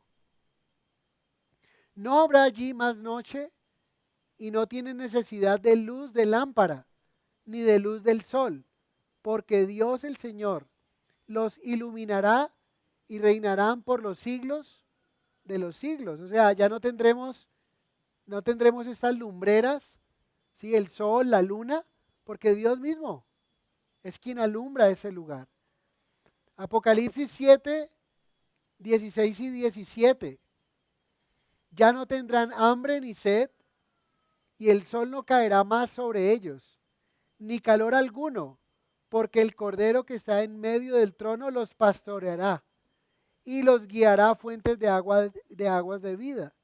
No habrá allí más noche y no tienen necesidad de luz de lámpara ni de luz del sol, porque Dios el Señor los iluminará y reinarán por los siglos de los siglos. O sea, ya no tendremos estas lumbreras, ¿sí? El sol, la luna, porque Dios mismo es quien alumbra ese lugar. Apocalipsis 7, 16 y 17. Ya no tendrán hambre ni sed, y el sol no caerá más sobre ellos, ni calor alguno, porque el Cordero que está en medio del trono los pastoreará y los guiará a fuentes de aguas de vida.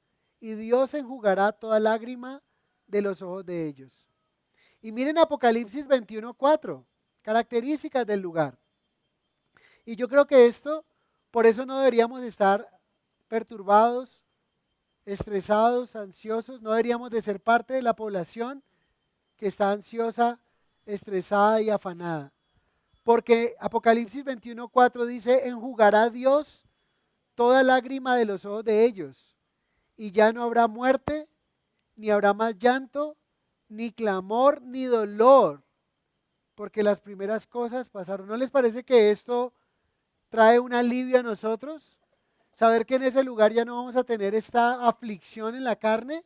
Y Dios enjugará toda lágrima de los ojos de ellos. Y miren Apocalipsis 21:4, características del lugar. Y yo creo que por eso no deberíamos estar perturbados, estresados, ansiosos. No deberíamos de ser parte de la población que está ansiosa, estresada y afanada. Porque Apocalipsis 21:4 dice, enjugará Dios toda lágrima de los ojos de ellos, y ya no habrá muerte, ni habrá más llanto, ni clamor, ni dolor, porque las primeras cosas pasaron. ¿No les parece que esto trae un alivio a nosotros? Saber que en ese lugar ya no vamos a tener esta aflicción en la carne,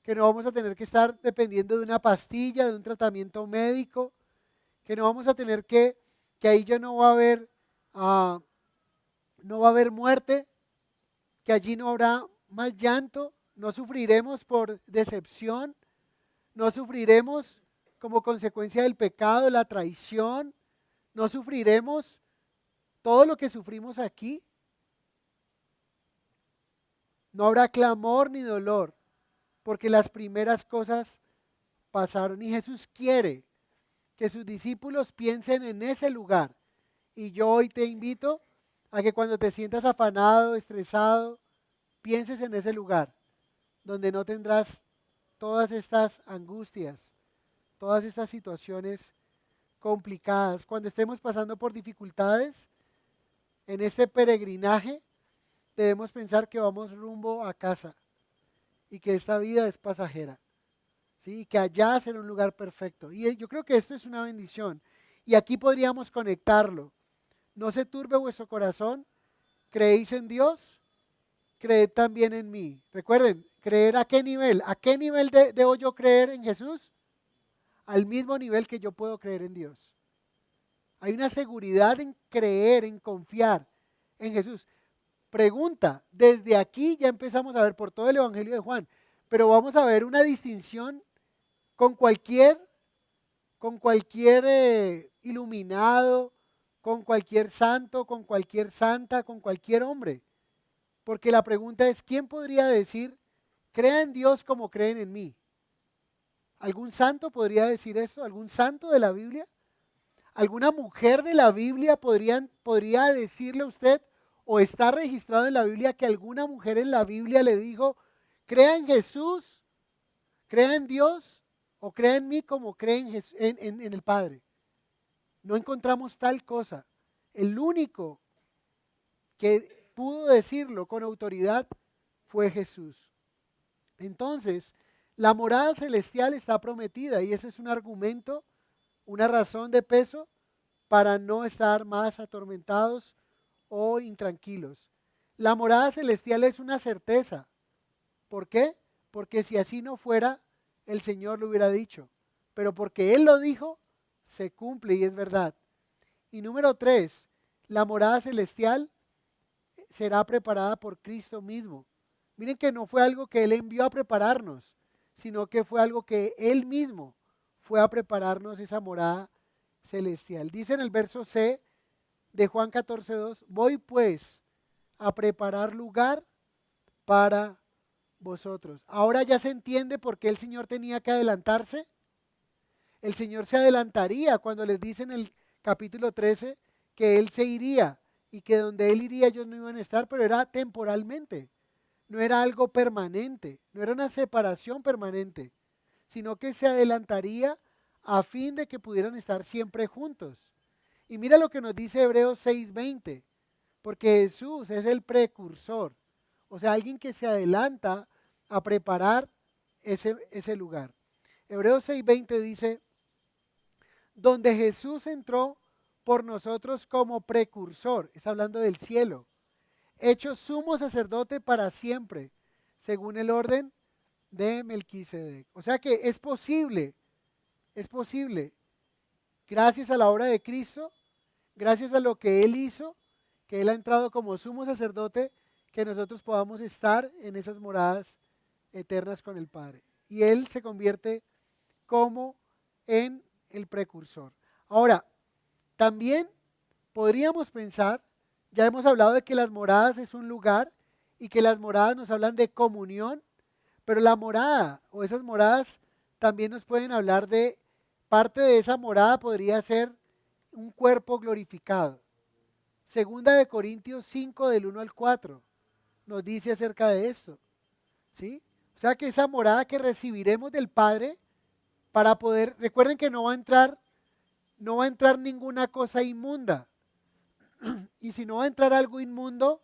que no vamos a tener que estar dependiendo de una pastilla, de un tratamiento médico, que no vamos a tener que ahí ya no va a haber muerte, que allí no habrá más llanto, no sufriremos por decepción, no sufriremos como consecuencia del pecado, la traición, no sufriremos todo lo que sufrimos aquí. No habrá clamor ni dolor, porque las primeras cosas pasaron. Y Jesús quiere que sus discípulos piensen en ese lugar. Y yo hoy te invito a que cuando te sientas afanado, estresado, pienses en ese lugar, donde no tendrás todas estas angustias, todas estas situaciones complicadas. Cuando estemos pasando por dificultades en este peregrinaje, debemos pensar que vamos rumbo a casa y que esta vida es pasajera, ¿sí? Y que allá será un lugar perfecto. Y yo creo que esto es una bendición. Y aquí podríamos conectarlo. No se turbe vuestro corazón, creéis en Dios, creed también en mí. Recuerden, ¿creer a qué nivel? ¿A qué nivel debo yo creer en Jesús? Al mismo nivel que yo puedo creer en Dios. Hay una seguridad en creer, en confiar en Jesús. Pregunta, desde aquí ya empezamos a ver por todo el Evangelio de Juan, pero vamos a ver una distinción con cualquier iluminado, con cualquier santo, con cualquier santa, con cualquier hombre. Porque la pregunta es, ¿quién podría decir, crea en Dios como creen en mí? ¿Algún santo podría decir eso? ¿Algún santo de la Biblia? ¿Alguna mujer de la Biblia podría decirle a usted, o está registrado en la Biblia que alguna mujer en la Biblia le dijo, crea en Jesús, crea en Dios, o crea en mí como cree en el Padre? No encontramos tal cosa. El único que pudo decirlo con autoridad fue Jesús. Entonces, la morada celestial está prometida y ese es un argumento, una razón de peso para no estar más atormentados o intranquilos. La morada celestial es una certeza. ¿Por qué? Porque si así no fuera, el Señor lo hubiera dicho. Pero porque Él lo dijo, se cumple y es verdad. Y número 3, la morada celestial será preparada por Cristo mismo. Miren que no fue algo que Él envió a prepararnos, sino que fue algo que Él mismo fue a prepararnos esa morada celestial. Dice en el verso C de Juan 14:2, voy pues a preparar lugar para vosotros. Ahora ya se entiende por qué el Señor tenía que adelantarse. El Señor se adelantaría cuando les dice en el capítulo 13 que Él se iría y que donde Él iría ellos no iban a estar, pero era temporalmente, no era algo permanente, no era una separación permanente, sino que se adelantaría a fin de que pudieran estar siempre juntos. Y mira lo que nos dice Hebreos 6:20, porque Jesús es el precursor, o sea, alguien que se adelanta a preparar ese lugar. Hebreos 6:20 dice, donde Jesús entró por nosotros como precursor, está hablando del cielo, hecho sumo sacerdote para siempre, según el orden de Melquisedec. O sea que es posible, gracias a la obra de Cristo, gracias a lo que Él hizo, que Él ha entrado como sumo sacerdote, que nosotros podamos estar en esas moradas eternas con el Padre. Y Él se convierte como en el precursor. Ahora, también podríamos pensar, ya hemos hablado de que las moradas es un lugar y que las moradas nos hablan de comunión, pero la morada o esas moradas también nos pueden hablar de, parte de esa morada podría ser un cuerpo glorificado. Segunda de Corintios 5 del 1 al 4 nos dice acerca de esto, ¿sí? O sea que esa morada que recibiremos del Padre para poder, recuerden que no va a entrar ninguna cosa inmunda. Y si no va a entrar algo inmundo,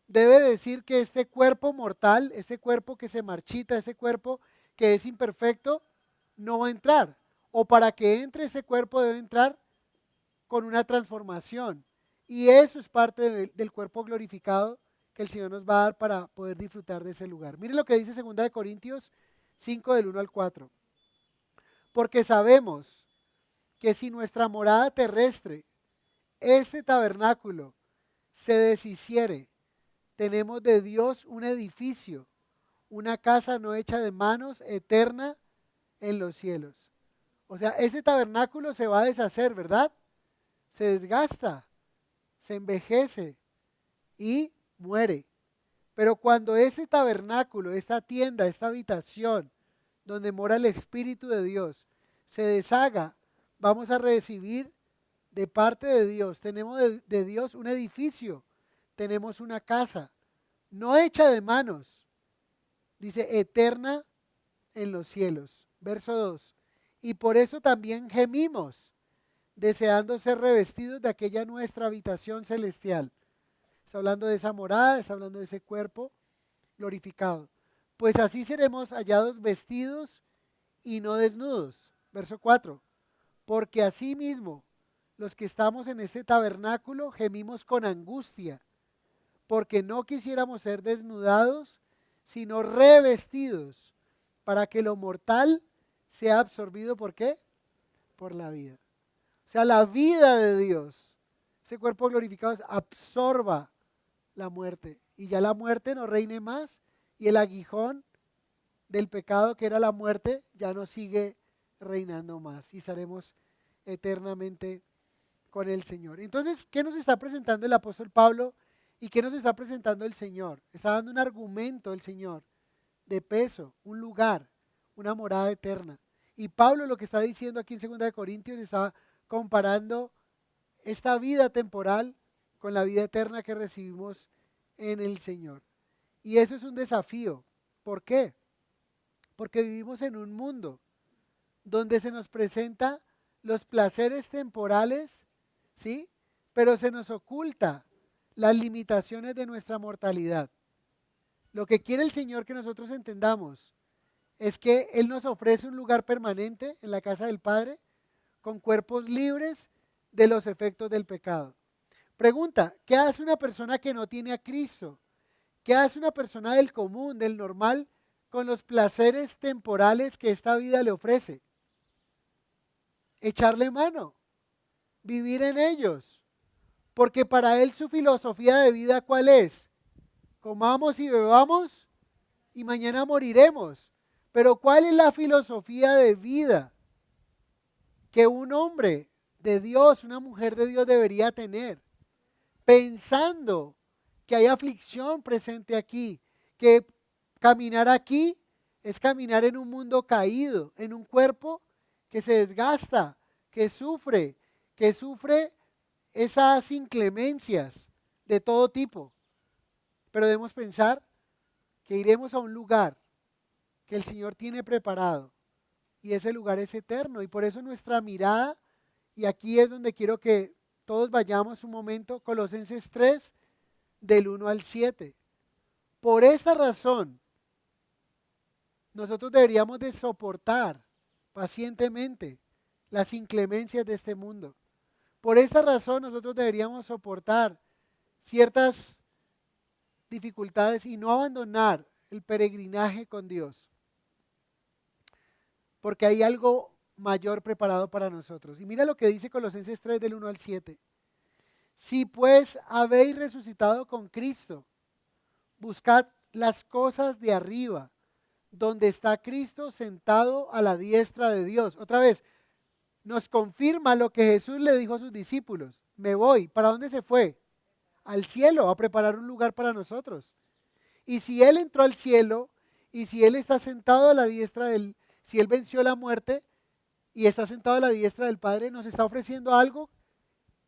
debe decir que este cuerpo mortal, este cuerpo que se marchita, este cuerpo que es imperfecto, no va a entrar. O para que entre ese cuerpo debe entrar con una transformación. Y eso es parte del cuerpo glorificado que el Señor nos va a dar para poder disfrutar de ese lugar. Miren lo que dice 2 Corintios 5 del 1 al 4. Porque sabemos que si nuestra morada terrestre, este tabernáculo, se deshiciere, tenemos de Dios un edificio, una casa no hecha de manos, eterna en los cielos. O sea, ese tabernáculo se va a deshacer, ¿verdad? Se desgasta, se envejece y muere. Pero cuando ese tabernáculo, esta tienda, esta habitación donde mora el Espíritu de Dios, se deshaga, vamos a recibir de parte de Dios, tenemos de Dios un edificio, tenemos una casa, no hecha de manos, dice eterna en los cielos. Verso 2. Y por eso también gemimos, deseando ser revestidos de aquella nuestra habitación celestial. Está hablando de esa morada, está hablando de ese cuerpo glorificado. Pues así seremos hallados vestidos y no desnudos. Verso 4. Porque así mismo los que estamos en este tabernáculo gemimos con angustia, porque no quisiéramos ser desnudados, sino revestidos, para que lo mortal sea absorbido, ¿por qué? Por la vida. O sea, la vida de Dios, ese cuerpo glorificado, absorba la muerte. Y ya la muerte no reine más, y el aguijón del pecado que era la muerte ya no sigue reinando más. Y estaremos eternamente con el Señor. Entonces, ¿qué nos está presentando el apóstol Pablo y qué nos está presentando el Señor? Está dando un argumento el Señor de peso, un lugar, una morada eterna. Y Pablo lo que está diciendo aquí en 2 Corintios está comparando esta vida temporal con la vida eterna que recibimos en el Señor. Y eso es un desafío. ¿Por qué? Porque vivimos en un mundo donde se nos presenta los placeres temporales, ¿sí? Pero se nos oculta las limitaciones de nuestra mortalidad. Lo que quiere el Señor que nosotros entendamos es que Él nos ofrece un lugar permanente en la casa del Padre con cuerpos libres de los efectos del pecado. Pregunta, ¿qué hace una persona que no tiene a Cristo? ¿Qué hace una persona del común, del normal, con los placeres temporales que esta vida le ofrece? Echarle mano, vivir en ellos, porque para él su filosofía de vida, ¿cuál es? Comamos y bebamos y mañana moriremos. Pero ¿cuál es la filosofía de vida que un hombre de Dios, una mujer de Dios debería tener? Pensando que hay aflicción presente aquí, que caminar aquí es caminar en un mundo caído, en un cuerpo que se desgasta, que sufre esas inclemencias de todo tipo. Pero debemos pensar que iremos a un lugar que el Señor tiene preparado y ese lugar es eterno y por eso nuestra mirada, y aquí es donde quiero que todos vayamos un momento, Colosenses 3, del 1 al 7. Por esta razón, nosotros deberíamos de soportar pacientemente las inclemencias de este mundo. Por esta razón, nosotros deberíamos soportar ciertas dificultades y no abandonar el peregrinaje con Dios, porque hay algo mayor preparado para nosotros. Y mira lo que dice Colosenses 3 del 1 al 7. Si pues habéis resucitado con Cristo, buscad las cosas de arriba, donde está Cristo sentado a la diestra de Dios. Otra vez, nos confirma lo que Jesús le dijo a sus discípulos. Me voy. ¿Para dónde se fue? Al cielo, a preparar un lugar para nosotros. Y si Él entró al cielo, y si Él está sentado a la diestra si Él venció la muerte y está sentado a la diestra del Padre, nos está ofreciendo algo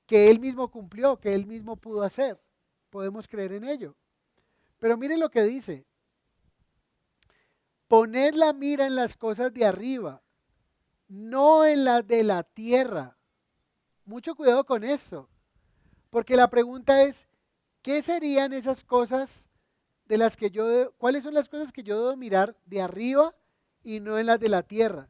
que Él mismo cumplió, que Él mismo pudo hacer. Podemos creer en ello. Pero miren lo que dice. Poned la mira en las cosas de arriba, no en las de la tierra. Mucho cuidado con esto, porque la pregunta es, ¿qué serían esas cosas de las que cuáles son las cosas que yo debo mirar de arriba y no en las de la tierra?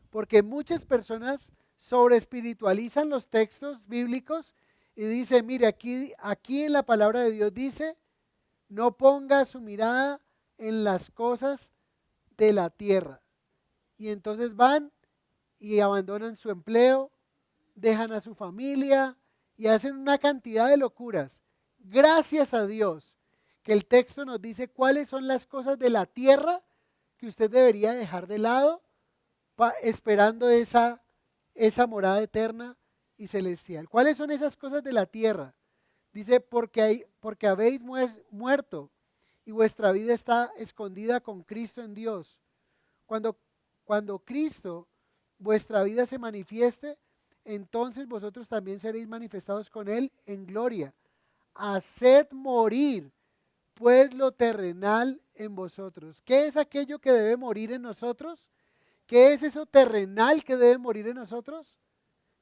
Porque muchas personas sobreespiritualizan los textos bíblicos y dicen, mire, aquí en la palabra de Dios dice, no ponga su mirada en las cosas de la tierra. Y entonces van y abandonan su empleo, dejan a su familia y hacen una cantidad de locuras. Gracias a Dios que el texto nos dice cuáles son las cosas de la tierra que usted debería dejar de lado esperando esa morada eterna y celestial. ¿Cuáles son esas cosas de la tierra? Dice, porque habéis muerto y vuestra vida está escondida con Cristo en Dios. Cuando Cristo, vuestra vida se manifieste, entonces vosotros también seréis manifestados con Él en gloria. Haced morir, pues, lo terrenal en vosotros. ¿Qué es aquello que debe morir en nosotros? ¿Qué es eso terrenal que debe morir en nosotros?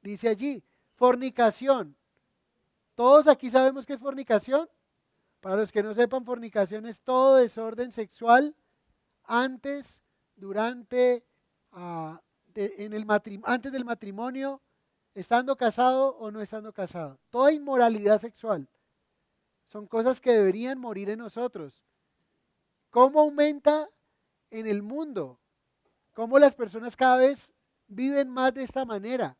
Dice allí, fornicación. ¿Todos aquí sabemos qué es fornicación? Para los que no sepan, fornicación es todo desorden sexual antes, durante, antes del matrimonio, estando casado o no estando casado. Toda inmoralidad sexual. Son cosas que deberían morir en nosotros. ¿Cómo aumenta en el mundo? ¿Cómo las personas cada vez viven más de esta manera?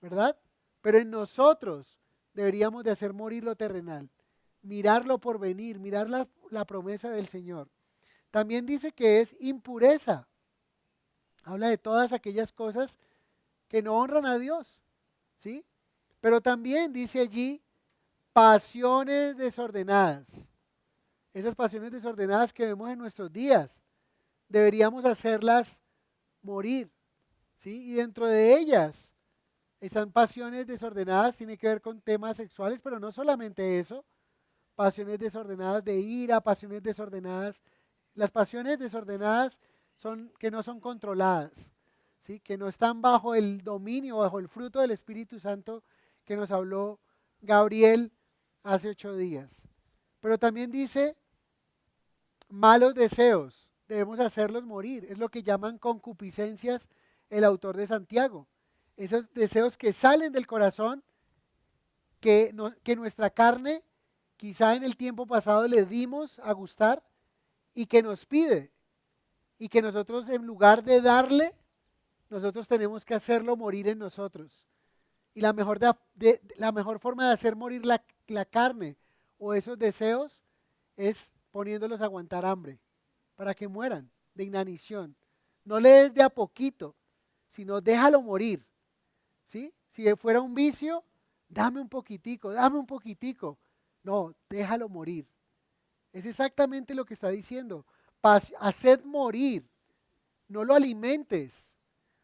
¿Verdad? Pero en nosotros deberíamos de hacer morir lo terrenal, mirarlo por venir, mirar la promesa del Señor. También dice que es impureza. Habla de todas aquellas cosas que no honran a Dios, ¿sí? Pero también dice allí pasiones desordenadas. Esas pasiones desordenadas que vemos en nuestros días, deberíamos hacerlas morir, ¿sí? Y dentro de ellas están pasiones desordenadas, tiene que ver con temas sexuales, pero no solamente eso, pasiones desordenadas de ira, pasiones desordenadas. Las pasiones desordenadas son que no son controladas, ¿sí? Que no están bajo el dominio, bajo el fruto del Espíritu Santo que nos habló Gabriel hace 8 días. Pero también dice malos deseos, debemos hacerlos morir. Es lo que llaman concupiscencias el autor de Santiago. Esos deseos que salen del corazón, que nuestra carne quizá en el tiempo pasado le dimos a gustar y que nos pide. Y que nosotros en lugar de darle, nosotros tenemos que hacerlo morir en nosotros. Y la mejor forma de hacer morir la carne o esos deseos es poniéndolos a aguantar hambre, para que mueran de inanición. No le des de a poquito, sino déjalo morir, ¿sí? Si fuera un vicio, dame un poquitico, dame un poquitico. No, déjalo morir. Es exactamente lo que está diciendo. Haced morir, no lo alimentes.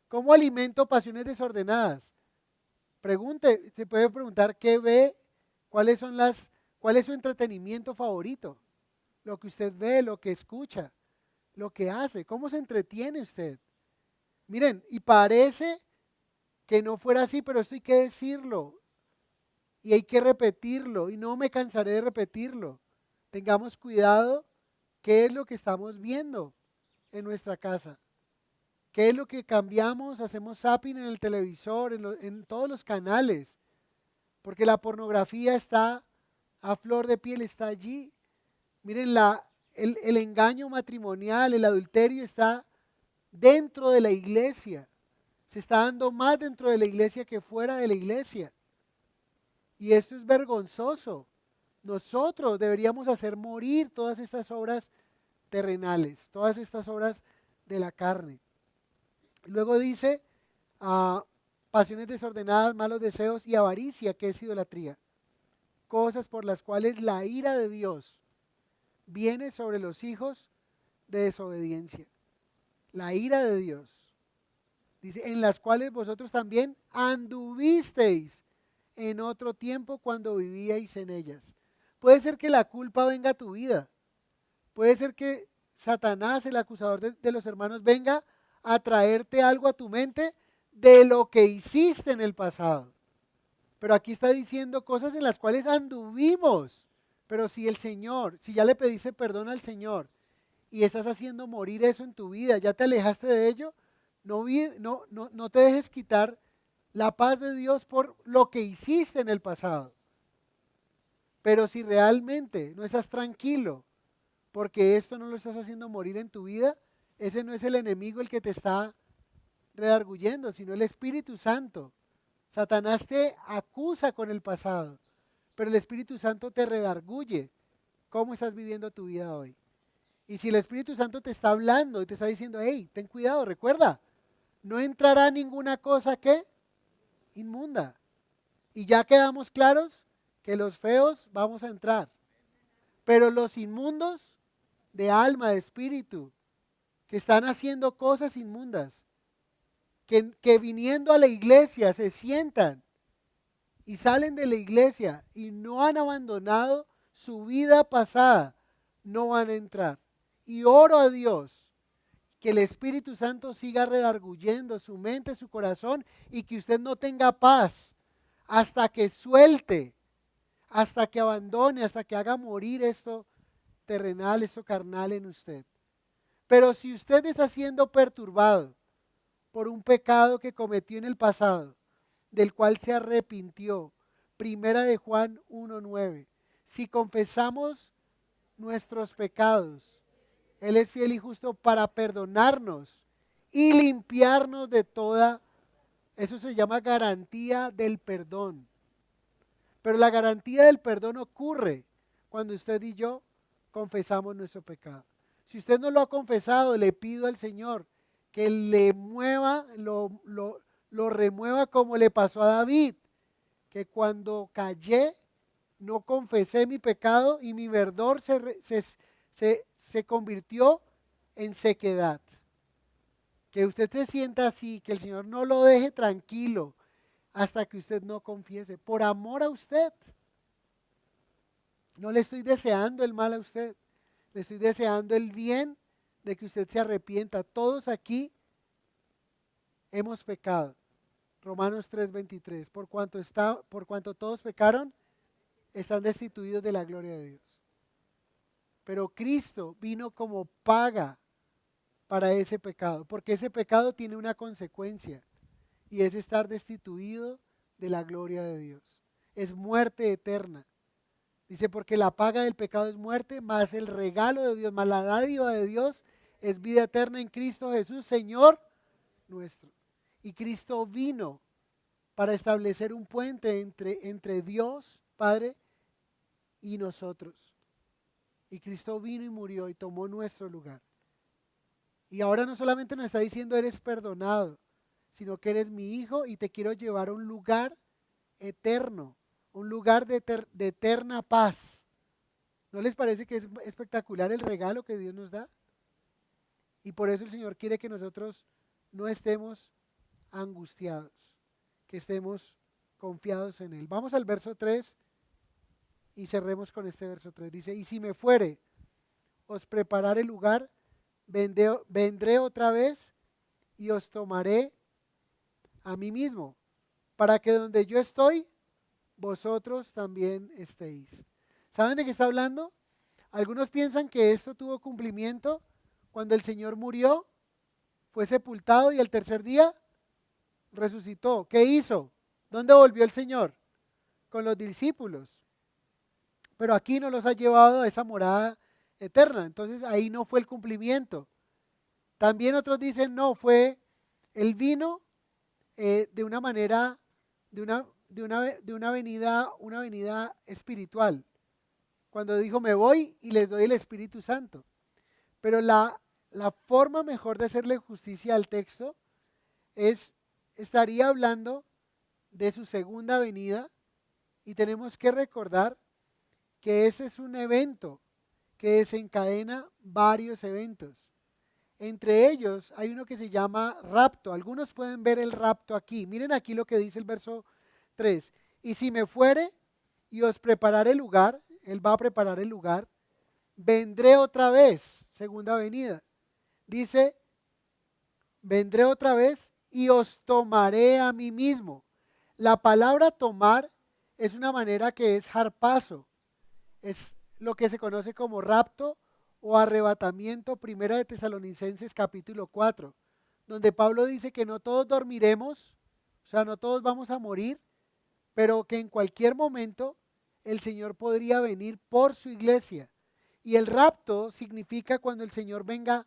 ¿Cómo alimento pasiones desordenadas? Pregunte, se puede preguntar qué ve, cuál es su entretenimiento favorito, lo que usted ve, lo que escucha, lo que hace, cómo se entretiene usted. Miren, y parece que no fuera así, pero esto hay que decirlo y hay que repetirlo y no me cansaré de repetirlo. Tengamos cuidado qué es lo que estamos viendo en nuestra casa. ¿Qué es lo que cambiamos? Hacemos zapping en el televisor, en todos los canales, porque la pornografía está a flor de piel, está allí. Miren, el engaño matrimonial, el adulterio está dentro de la iglesia. Se está dando más dentro de la iglesia que fuera de la iglesia. Y esto es vergonzoso. Nosotros deberíamos hacer morir todas estas obras terrenales, todas estas obras de la carne. Luego dice, pasiones desordenadas, malos deseos y avaricia, que es idolatría. Cosas por las cuales la ira de Dios viene sobre los hijos de desobediencia. La ira de Dios. Dice, en las cuales vosotros también anduvisteis en otro tiempo cuando vivíais en ellas. Puede ser que la culpa venga a tu vida. Puede ser que Satanás, el acusador de los hermanos, venga a traerte algo a tu mente de lo que hiciste en el pasado. Pero aquí está diciendo cosas en las cuales anduvimos. Pero si ya le pediste perdón al Señor y estás haciendo morir eso en tu vida, ya te alejaste de ello, no te dejes quitar la paz de Dios por lo que hiciste en el pasado. Pero si realmente no estás tranquilo porque esto no lo estás haciendo morir en tu vida, ese no es el enemigo el que te está redarguyendo, sino el Espíritu Santo. Satanás te acusa con el pasado, pero el Espíritu Santo te redarguye cómo estás viviendo tu vida hoy. Y si el Espíritu Santo te está hablando y te está diciendo, hey, ten cuidado, recuerda, no entrará ninguna cosa que inmunda. Y ya quedamos claros que los feos vamos a entrar, pero los inmundos de alma, de espíritu, que están haciendo cosas inmundas, que viniendo a la iglesia se sientan y salen de la iglesia y no han abandonado su vida pasada, no van a entrar. Y oro a Dios que el Espíritu Santo siga redarguyendo su mente, su corazón y que usted no tenga paz hasta que suelte, hasta que abandone, hasta que haga morir esto terrenal, esto carnal en usted. Pero si usted está siendo perturbado por un pecado que cometió en el pasado, del cual se arrepintió, Primera de Juan 1:9, si confesamos nuestros pecados, Él es fiel y justo para perdonarnos y limpiarnos de toda, eso se llama garantía del perdón. Pero la garantía del perdón ocurre cuando usted y yo confesamos nuestro pecado. Si usted no lo ha confesado, le pido al Señor que le mueva, lo remueva como le pasó a David, que cuando callé, no confesé mi pecado y mi verdor se convirtió en sequedad. Que usted se sienta así, que el Señor no lo deje tranquilo hasta que usted no confiese, por amor a usted. No le estoy deseando el mal a usted, le estoy deseando el bien de que usted se arrepienta. Todos aquí hemos pecado. Romanos 3:23, por cuanto todos pecaron, están destituidos de la gloria de Dios. Pero Cristo vino como paga para ese pecado, porque ese pecado tiene una consecuencia y es estar destituido de la gloria de Dios. Es muerte eterna. Dice, porque la paga del pecado es muerte, más el regalo de Dios, más la dádiva de Dios es vida eterna en Cristo Jesús, Señor nuestro. Y Cristo vino para establecer un puente entre Dios, Padre, y nosotros. Y Cristo vino y murió y tomó nuestro lugar. Y ahora no solamente nos está diciendo eres perdonado, sino que eres mi hijo y te quiero llevar a un lugar eterno, un lugar de eterna paz. ¿No les parece que es espectacular el regalo que Dios nos da? Y por eso el Señor quiere que nosotros no estemos angustiados, que estemos confiados en Él. Vamos al verso 3 y cerremos con este verso 3. Dice, y si me fuere, os prepararé el lugar, vendré otra vez y os tomaré a mí mismo, para que donde yo estoy, vosotros también estéis. ¿Saben de qué está hablando? Algunos piensan que esto tuvo cumplimiento cuando el Señor murió, fue sepultado y al tercer día resucitó. ¿Qué hizo? ¿Dónde volvió el Señor? Con los discípulos. Pero aquí no los ha llevado a esa morada eterna. Entonces ahí no fue el cumplimiento. También otros dicen, no, Él vino de una manera, de una venida espiritual. Cuando dijo, me voy y les doy el Espíritu Santo. Pero la forma mejor de hacerle justicia al texto estaría hablando de su segunda venida, y tenemos que recordar que ese es un evento que desencadena varios eventos. Entre ellos hay uno que se llama rapto. Algunos pueden ver el rapto aquí. Miren aquí lo que dice el verso 3. Y si me fuere y os prepararé el lugar, Él va a preparar el lugar, vendré otra vez, segunda venida. Dice, vendré otra vez y os tomaré a mí mismo. La palabra tomar es una manera que es harpazo. Es lo que se conoce como rapto o arrebatamiento, primera de Tesalonicenses capítulo 4, donde Pablo dice que no todos dormiremos, o sea, no todos vamos a morir, pero que en cualquier momento el Señor podría venir por su iglesia. Y el rapto significa cuando el Señor venga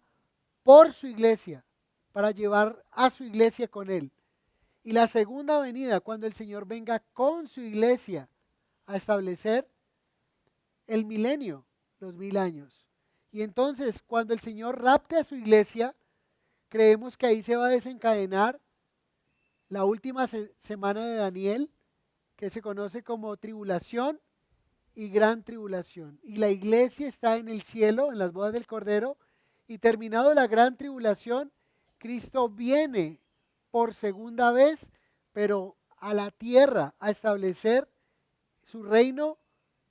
por su iglesia, para llevar a su iglesia con Él. Y la segunda venida, cuando el Señor venga con su iglesia a establecer el milenio, los 1000 años. Y entonces, cuando el Señor rapte a su iglesia, creemos que ahí se va a desencadenar la última semana de Daniel, que se conoce como tribulación y gran tribulación. Y la iglesia está en el cielo, en las bodas del Cordero, y terminado la gran tribulación, Cristo viene por segunda vez, pero a la tierra a establecer su reino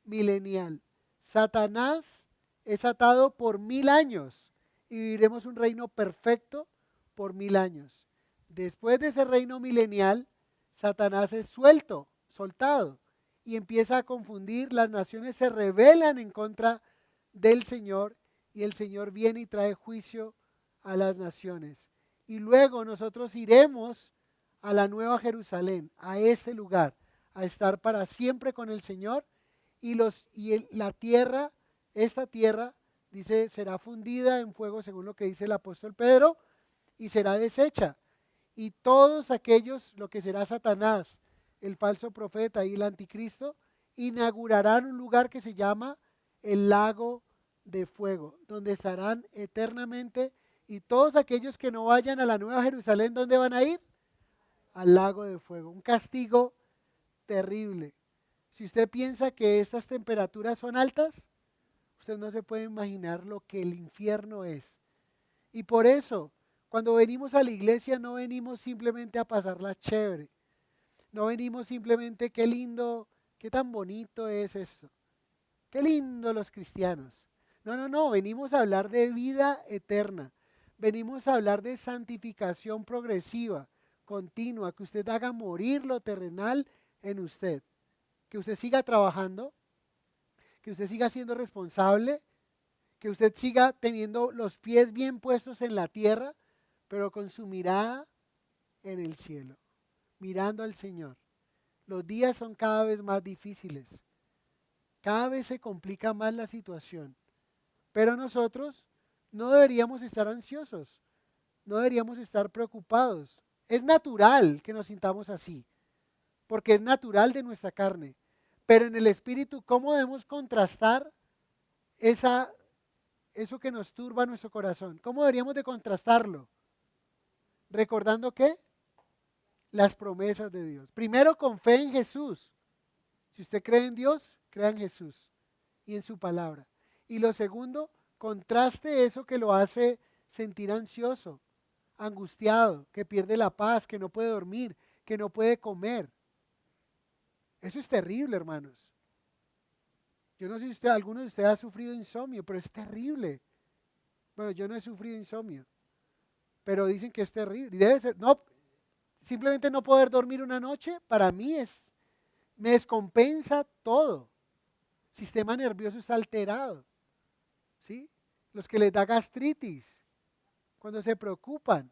milenial. Satanás es atado por 1000 años y viviremos un reino perfecto por 1000 años. Después de ese reino milenial, Satanás es soltado y empieza a confundir. Las naciones se rebelan en contra del Señor y el Señor viene y trae juicio a las naciones. Y luego nosotros iremos a la Nueva Jerusalén, a ese lugar, a estar para siempre con el Señor. La tierra, esta tierra, dice, será fundida en fuego, según lo que dice el apóstol Pedro, y será deshecha. Y todos aquellos, lo que será Satanás, el falso profeta y el anticristo, inaugurarán un lugar que se llama el lago de fuego, donde estarán eternamente. Y todos aquellos que no vayan a la Nueva Jerusalén, ¿dónde van a ir? Al lago de fuego. Un castigo terrible. Si usted piensa que estas temperaturas son altas, usted no se puede imaginar lo que el infierno es. Y por eso, cuando venimos a la iglesia, no venimos simplemente a pasarla chévere. No venimos simplemente, qué lindo, qué tan bonito es esto. Qué lindo los cristianos. No, no, no, venimos a hablar de vida eterna. Venimos a hablar de santificación progresiva, continua, que usted haga morir lo terrenal en usted. Que usted siga trabajando, que usted siga siendo responsable, que usted siga teniendo los pies bien puestos en la tierra, pero con su mirada en el cielo, mirando al Señor. Los días son cada vez más difíciles, cada vez se complica más la situación, pero nosotros no deberíamos estar ansiosos, no deberíamos estar preocupados. Es natural que nos sintamos así, porque es natural de nuestra carne, pero en el espíritu, ¿cómo debemos contrastar eso que nos turba nuestro corazón? ¿Cómo deberíamos de contrastarlo? Recordando que las promesas de Dios. Primero, con fe en Jesús. Si usted cree en Dios, crea en Jesús y en su palabra. Y lo segundo, contraste eso que lo hace sentir ansioso, angustiado, que pierde la paz, que no puede dormir, que no puede comer. Eso es terrible, hermanos. Yo no sé si alguno de ustedes ha sufrido insomnio, pero es terrible. Bueno, yo no he sufrido insomnio, pero dicen que es terrible. Y debe ser, no, simplemente no poder dormir una noche, para mí me descompensa todo. Sistema nervioso está alterado, ¿sí? Los que les da gastritis, cuando se preocupan.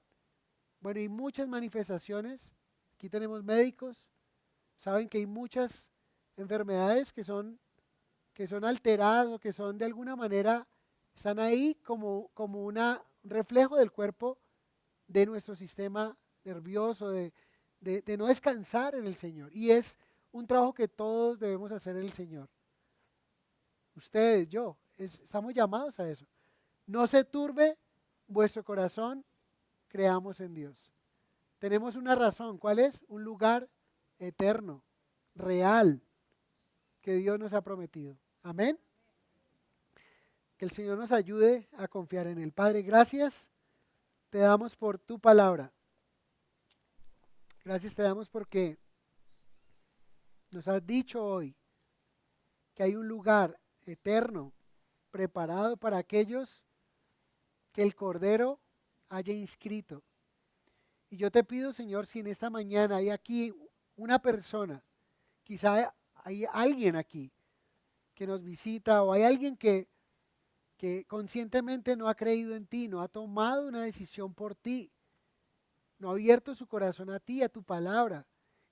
Bueno, hay muchas manifestaciones. Aquí tenemos médicos, saben que hay muchas enfermedades que son alteradas o que son de alguna manera, están ahí como un reflejo del cuerpo de nuestro sistema nervioso, de no descansar en el Señor. Y es un trabajo que todos debemos hacer en el Señor. Ustedes, yo, estamos llamados a eso. No se turbe vuestro corazón, creamos en Dios. Tenemos una razón, ¿cuál es? Un lugar eterno, real, que Dios nos ha prometido. Amén. Que el Señor nos ayude a confiar en Él. Padre, gracias te damos por tu palabra. Gracias te damos porque nos has dicho hoy que hay un lugar eterno preparado para aquellos que el Cordero haya inscrito. Y yo te pido, Señor, si en esta mañana hay aquí una persona, quizá hay alguien aquí que nos visita o hay alguien que conscientemente no ha creído en ti, no ha tomado una decisión por ti, no ha abierto su corazón a ti, a tu palabra.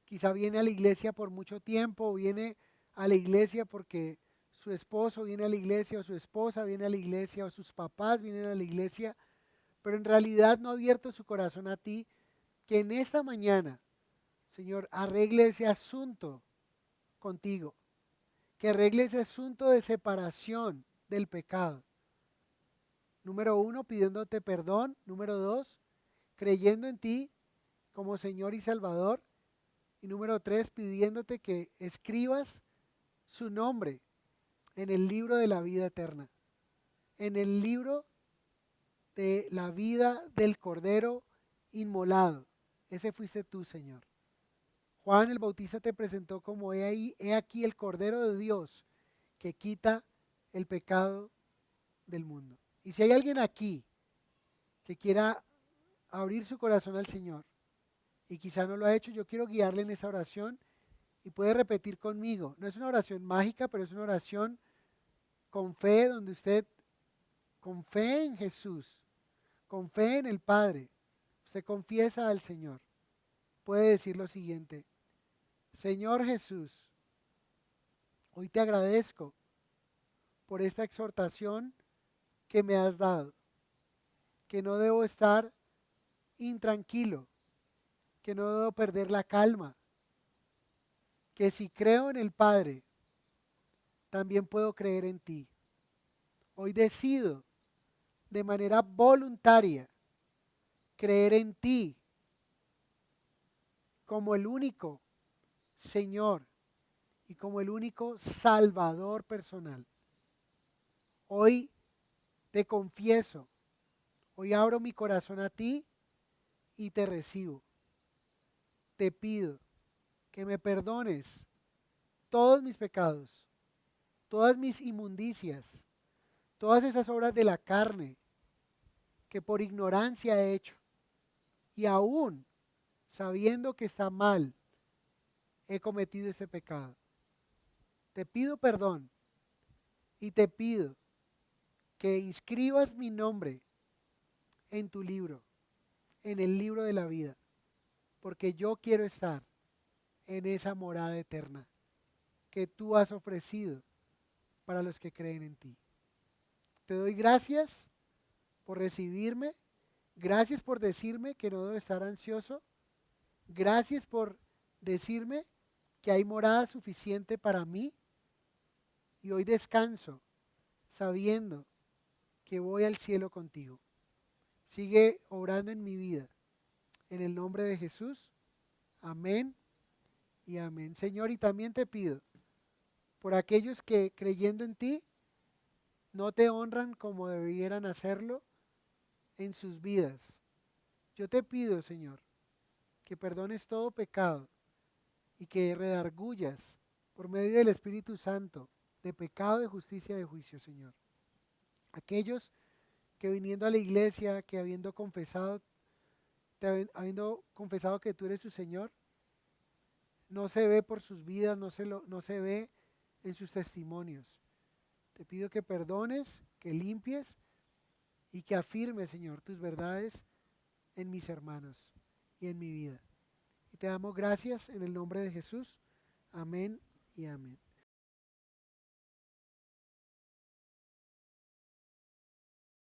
Quizá viene a la iglesia por mucho tiempo, viene a la iglesia porque su esposo viene a la iglesia o su esposa viene a la iglesia o sus papás vienen a la iglesia, pero en realidad no ha abierto su corazón a ti. Que en esta mañana, Señor, arregle ese asunto contigo, que arregle ese asunto de separación del pecado. Número uno, pidiéndote perdón. Número dos, creyendo en ti como Señor y Salvador. Y número tres, pidiéndote que escribas su nombre en el libro de la vida eterna, en el libro de la vida del Cordero inmolado. Ese fuiste tú, Señor. Juan el Bautista te presentó como he aquí el Cordero de Dios que quita el pecado del mundo. Y si hay alguien aquí que quiera abrir su corazón al Señor y quizá no lo ha hecho, yo quiero guiarle en esa oración y puede repetir conmigo. No es una oración mágica, pero es una oración con fe, donde usted, con fe en Jesús, con fe en el Padre, usted confiesa al Señor. Puede decir lo siguiente: Señor Jesús, hoy te agradezco por esta exhortación que me has dado, que no debo estar intranquilo, que no debo perder la calma, que si creo en el Padre, también puedo creer en ti. Hoy decido de manera voluntaria creer en ti como el único Señor y como el único Salvador personal. Hoy te confieso, hoy abro mi corazón a ti y te recibo. Te pido que me perdones todos mis pecados, todas mis inmundicias, todas esas obras de la carne que por ignorancia he hecho y aún sabiendo que está mal, he cometido ese pecado. Te pido perdón y te pido que inscribas mi nombre en tu libro, en el libro de la vida, porque yo quiero estar en esa morada eterna que tú has ofrecido para los que creen en ti. Te doy gracias por recibirme, gracias por decirme que no debo estar ansioso, gracias por decirme que hay morada suficiente para mí y hoy descanso sabiendo que voy al cielo contigo. Sigue obrando en mi vida. En el nombre de Jesús. Amén y amén. Señor, y también te pido por aquellos que creyendo en ti no te honran como debieran hacerlo en sus vidas. Yo te pido, Señor, que perdones todo pecado y que redargullas por medio del Espíritu Santo de pecado, de justicia, de juicio, Señor. Aquellos que viniendo a la iglesia, que habiendo confesado, habiendo confesado que tú eres su Señor, no se ve por sus vidas, no se ve en sus testimonios. Te pido que perdones, que limpies y que afirmes, Señor, tus verdades en mis hermanos y en mi vida. Y te damos gracias en el nombre de Jesús. Amén y amén.